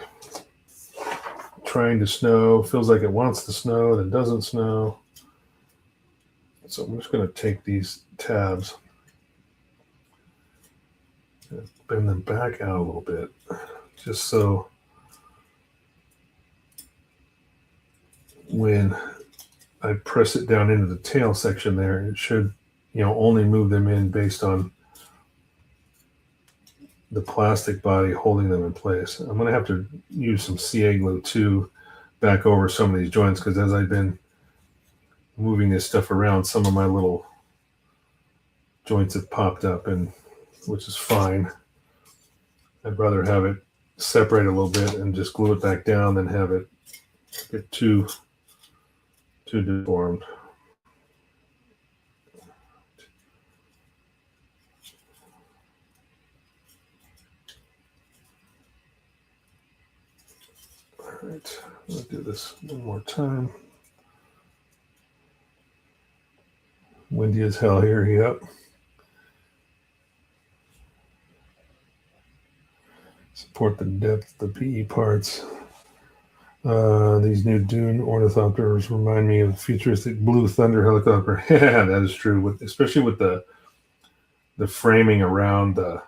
Trying to snow, feels like it wants to snow, then doesn't snow. So I'm just going to take these tabs and bend them back out a little bit, just so when I press it down into the tail section there, it should, only move them in based on the plastic body holding them in place. I'm going to have to use some CA glue too back over some of these joints, because as I've been moving this stuff around, some of my little joints have popped up, and which is fine. I'd rather have it separate a little bit and just glue it back down than have it get too deformed. All right, I'll do this one more time. Windy as hell here. Yep. Support the depth of the PE parts. These new Dune Ornithopters remind me of futuristic Blue Thunder helicopter. Yeah, that is true. Especially with the framing around the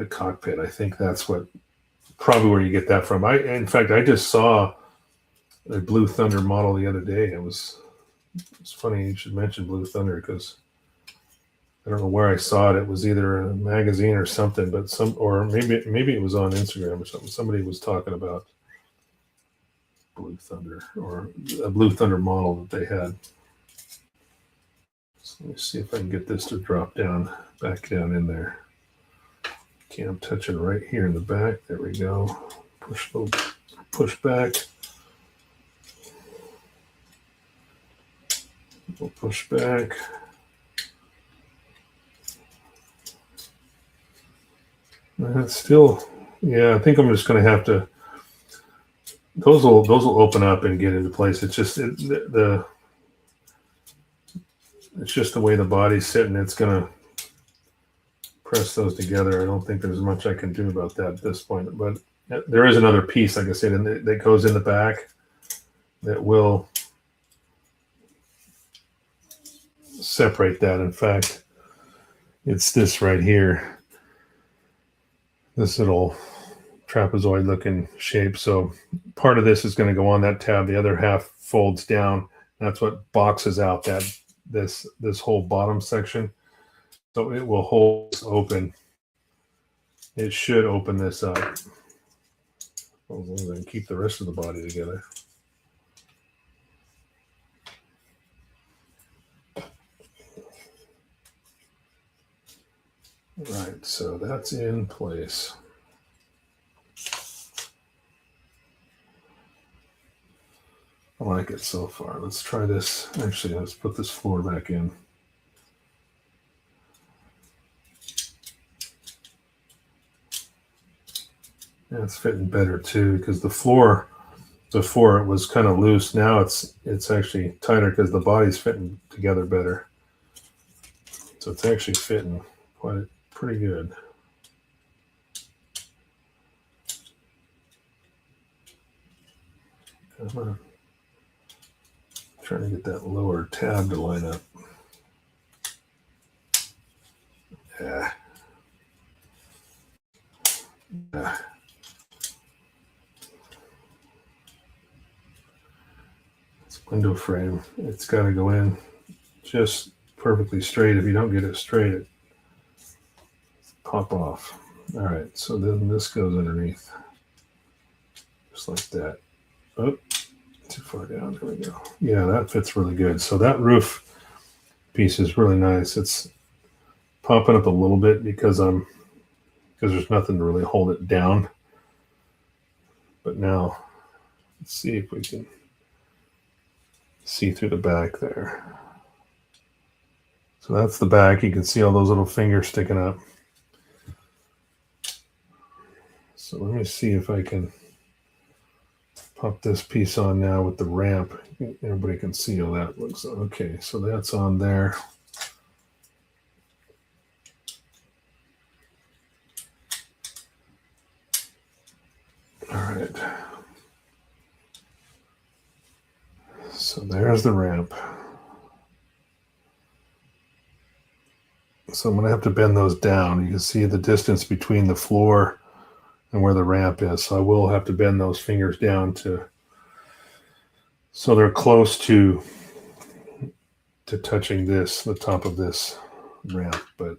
cockpit. I think that's probably where you get that from. In fact, I just saw a Blue Thunder model the other day. It's funny you should mention Blue Thunder, because I don't know where I saw it. It was either a magazine or something, or maybe it was on Instagram or something. Somebody was talking about Blue Thunder, or a Blue Thunder model that they had. So let me see if I can get this to drop back down in there. Okay, I'm touching right here in the back. There we go. Push back. We'll push back. That's still, yeah, I think I'm just going to have to, those will open up and get into place. It's just it's just the way the body's sitting. It's going to press those together. I don't think there's much I can do about that at this point, but there is another piece, like I said, that goes in the back that will separate that. In fact, it's this right here, this little trapezoid looking shape. So part of this is going to go on that tab. The other half folds down. That's what boxes out this whole bottom section. So it will hold this open. It should open this up. As long as I can keep the rest of the body together. Right, so that's in place. I like it so far. Let's try this. Actually, let's put this floor back in. Yeah, it's fitting better too, because the floor before it was kind of loose. Now it's actually tighter because the body's fitting together better. So it's actually fitting quite pretty good. I'm trying to get that lower tab to line up. Yeah. Yeah. It's window frame. It's got to go in just perfectly straight. If you don't get it straight, it pop off. All right, so then this goes underneath, just like that. Oh, too far down. There we go. Yeah, that fits really good. So that roof piece is really nice. It's popping up a little bit because there's nothing to really hold it down. But now, let's see if we can see through the back there. So that's the back. You can see all those little fingers sticking up. So let me see if I can pop this piece on now with the ramp. Everybody can see how that looks. Okay, so that's on there. All right. So there's the ramp. So I'm going to have to bend those down. You can see the distance between the floor and where the ramp is. So I will have to bend those fingers down so they're close to touching the top of this ramp. But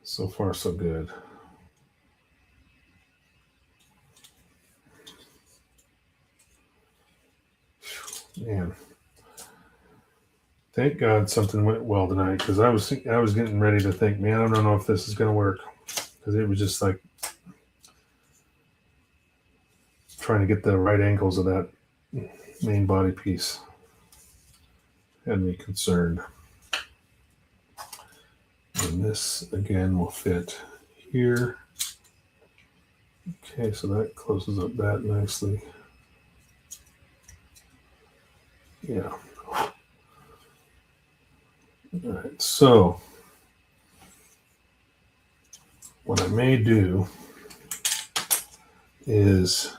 so far so good. Man, thank God something went well tonight, because I was getting ready to think, man, I don't know if this is going to work, because it was just like trying to get the right angles of that main body piece had me concerned. And this again will fit here. Okay, so that closes up that nicely. Yeah. All right, so what I may do is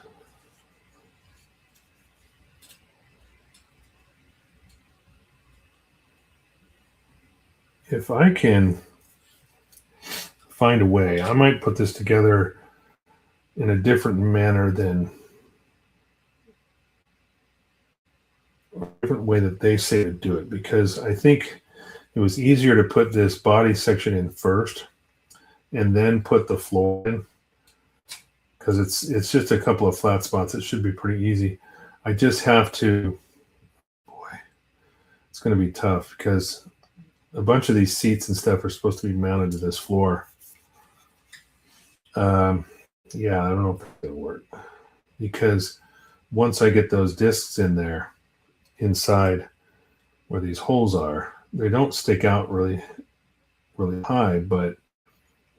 if I can find a way, I might put this together in a different manner than a different way that they say to do it, because I think it was easier to put this body section in first and then put the floor in, because it's just a couple of flat spots. It should be pretty easy. I just have to, boy, it's going to be tough, because a bunch of these seats and stuff are supposed to be mounted to this floor. Yeah, I don't know if that's going to work, because once I get those discs in there inside where these holes are, they don't stick out really high, but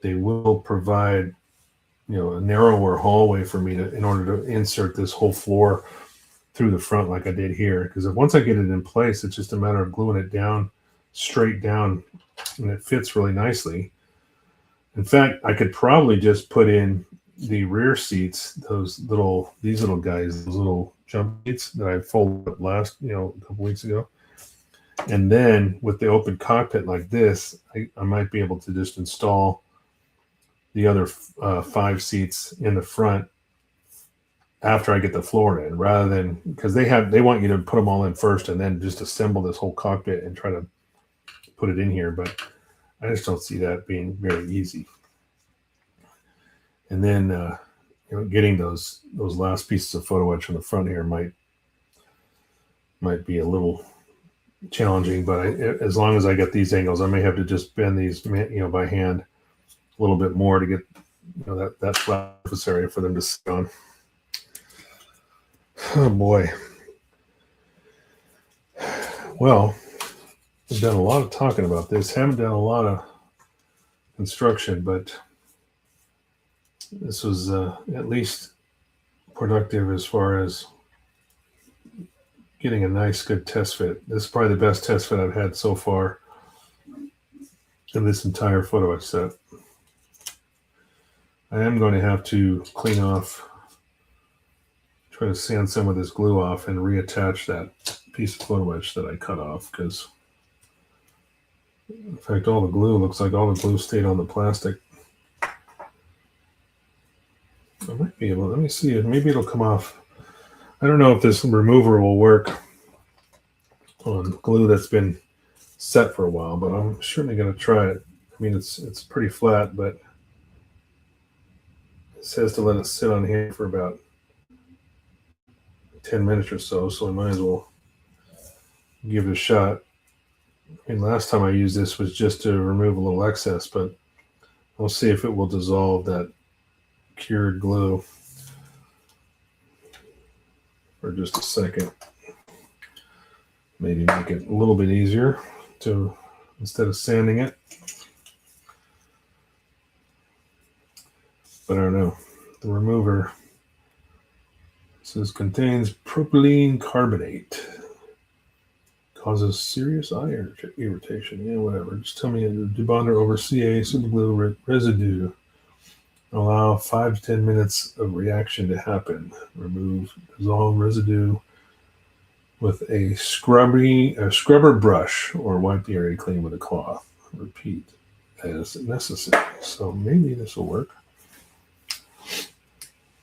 they will provide, a narrower hallway for me in order to insert this whole floor through the front like I did here. Because once I get it in place, it's just a matter of gluing it down, straight down, and it fits really nicely. In fact, I could probably just put in the rear seats, these little guys, those little jump seats that I folded up a couple weeks ago. And then with the open cockpit like this, I might be able to just install the other 5 seats in the front after I get the floor in, rather than, because they want you to put them all in first and then just assemble this whole cockpit and try to put it in here. But I just don't see that being very easy. And then getting those last pieces of photo etch on the front here might be a little challenging. But as long as I get these angles, I may have to just bend these by hand a little bit more to get that flat surface area for them to sit on. Oh boy. Well, I've done a lot of talking about this. Haven't done a lot of construction, but this was at least productive as far as getting a nice, good test fit. This is probably the best test fit I've had so far in this entire photo etch set. I am going to have to clean off, try to sand some of this glue off and reattach that piece of photo etch that I cut off, because in fact all the glue looks like all the glue stayed on the plastic. I might be able, let me see, maybe it'll come off. I don't know if this remover will work on glue that's been set for a while, but I'm certainly going to try it. I mean, it's pretty flat, but it says to let it sit on here for about 10 minutes or so, so I might as well give it a shot. I mean, last time I used this was just to remove a little excess, but we'll see if it will dissolve that cured glue for just a second. Maybe make it a little bit easier to, instead of sanding it. But I don't know. The remover says contains propylene carbonate. Causes serious eye irritation. Yeah, whatever. Just tell me the debonder over CA superglue residue. Allow 5 to 10 minutes of reaction to happen. Remove dissolved residue with a scrubber brush, or wipe the area clean with a cloth. Repeat as necessary. So maybe this will work.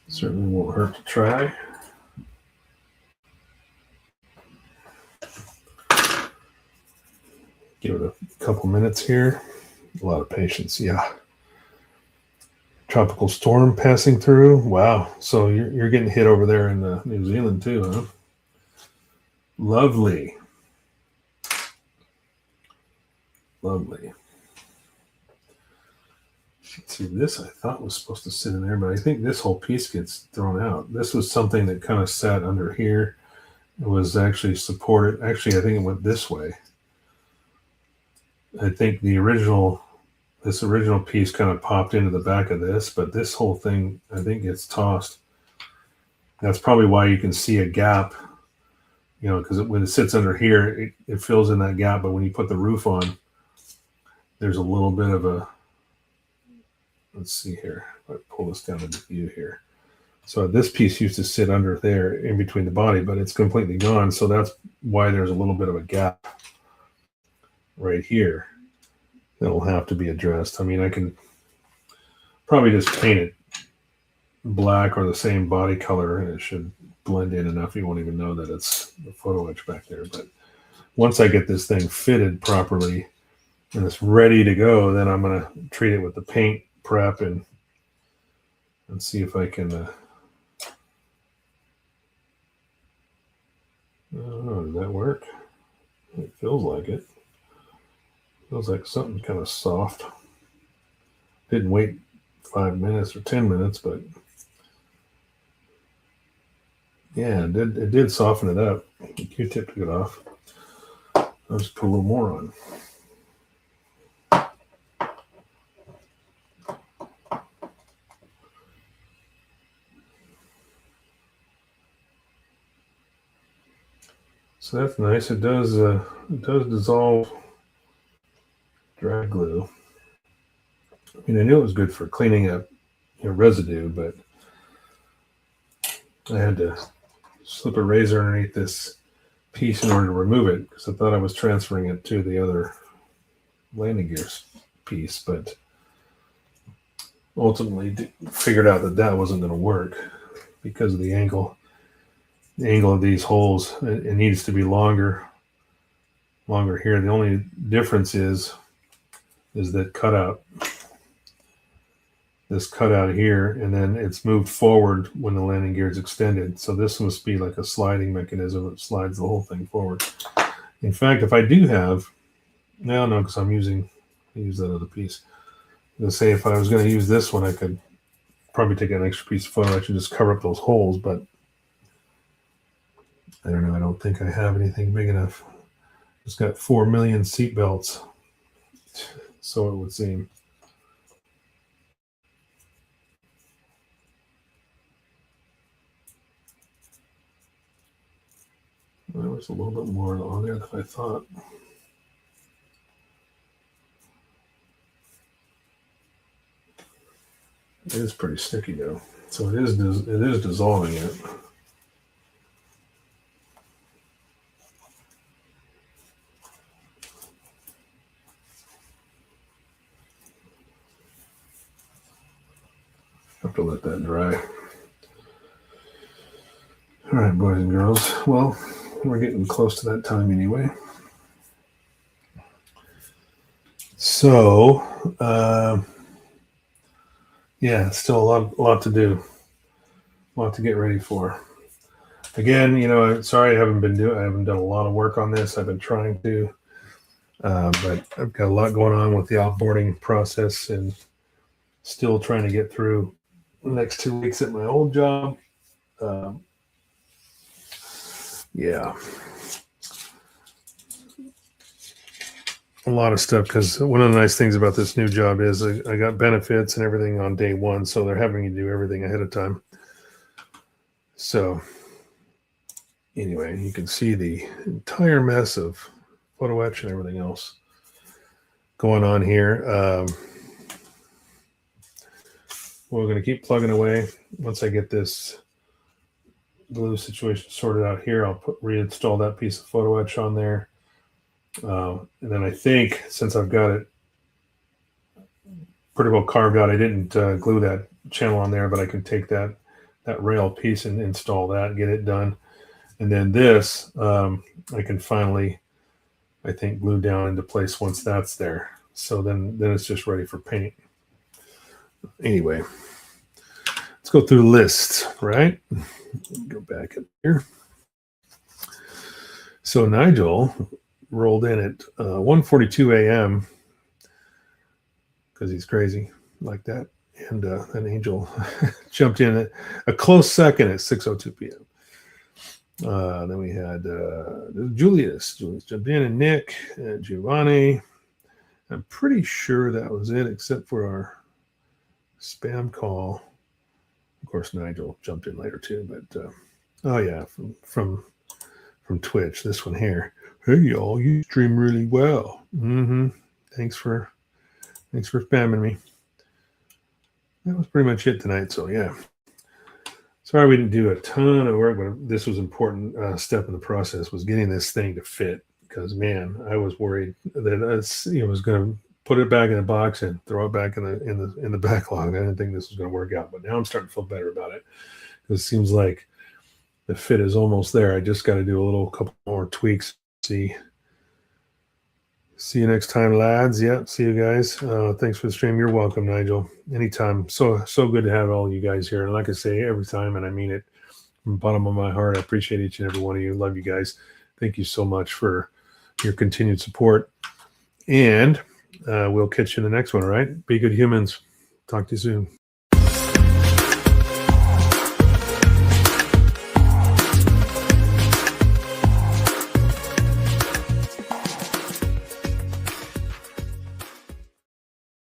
Certainly won't hurt to try. Give it a couple minutes here. A lot of patience, yeah. Tropical storm passing through. Wow. So you're getting hit over there in New Zealand too, huh? Lovely. Lovely. Let's see, this I thought was supposed to sit in there, but I think this whole piece gets thrown out. This was something that kind of sat under here. It was actually supported. Actually, I think it went this way. I think this original piece kind of popped into the back of this, but this whole thing, I think, gets tossed. That's probably why you can see a gap, because when it sits under here, it fills in that gap. But when you put the roof on, there's a little bit of a, let's see here. If I pull this down into view here. So this piece used to sit under there in between the body, but it's completely gone. So that's why there's a little bit of a gap right here that'll have to be addressed. I mean, I can probably just paint it black or the same body color, and it should blend in enough you won't even know that it's the photo etch back there. But once I get this thing fitted properly and it's ready to go, then I'm going to treat it with the paint prep and see if I can I don't know, does that work? It feels like it. Feels like something kind of soft. Didn't wait 5 minutes or 10 minutes, but yeah, it did soften it up. The Q-tip took it off. I'll just put a little more on. So that's nice. It does dissolve dry glue. I mean, I knew it was good for cleaning up residue, but I had to slip a razor underneath this piece in order to remove it, because I thought I was transferring it to the other landing gears piece, but ultimately figured out that wasn't going to work. because of the angle of these holes. It needs to be longer here. The only difference is that cutout. This cutout here, and then it's moved forward when the landing gear is extended. So this must be like a sliding mechanism that slides the whole thing forward. In fact, if I do have, no, because I use that other piece. I'm gonna say if I was going to use this one, I could probably take an extra piece of photo etch and just cover up those holes, but I don't know. I don't think I have anything big enough. It's got 4 million seat belts, so it would seem. There was a little bit more on there than I thought. It is pretty sticky though, so it is dissolving it. Have to let that dry. All right, boys and girls. Well, we're getting close to that time anyway. So, yeah, still a lot to do, a lot to get ready for. Again, I'm sorry I haven't done a lot of work on this. I've been trying to, but I've got a lot going on with the offboarding process and still trying to get through the next 2 weeks at my old job. Yeah. A lot of stuff, because one of the nice things about this new job is I got benefits and everything on day one, so they're having me do everything ahead of time. So anyway, you can see the entire mess of photo etch and everything else going on here. We're going to keep plugging away. Once I get this glue situation sorted out here, I'll reinstall that piece of photo etch on there. And then I think, since I've got it pretty well carved out, I didn't glue that channel on there, but I can take that rail piece and install that and get it done. And then this, I can finally, I think, glue down into place once that's there. So then it's just ready for paint. Anyway, let's go through the list, right? Go back up here. So Nigel rolled in at 1:42 a.m. because he's crazy like that. And then Angel jumped in at a close second at 6:02 p.m. Then we had Julius jumped in, and Nick, and Giovanni. I'm pretty sure that was it, except for our spam call. Of course, Nigel jumped in later too, but oh yeah, from Twitch, this one here. Hey y'all, you stream really well. Thanks for spamming me. That was pretty much it tonight. So yeah, sorry we didn't do a ton of work, but this was an important step in the process, was getting this thing to fit. Because man, I was worried that I was going to put it back in the box and throw it back in the backlog. I didn't think this was going to work out, but now I'm starting to feel better about it, because it seems like the fit is almost there. I just got to do a couple more tweaks. See you next time, lads. Yeah, see you guys. Thanks for the stream. You're welcome, Nigel. Anytime. So good to have all you guys here. And like I say every time, and I mean it from the bottom of my heart, I appreciate each and every one of you. Love you guys. Thank you so much for your continued support. And we'll catch you in the next one, all right? Be good humans. Talk to you soon.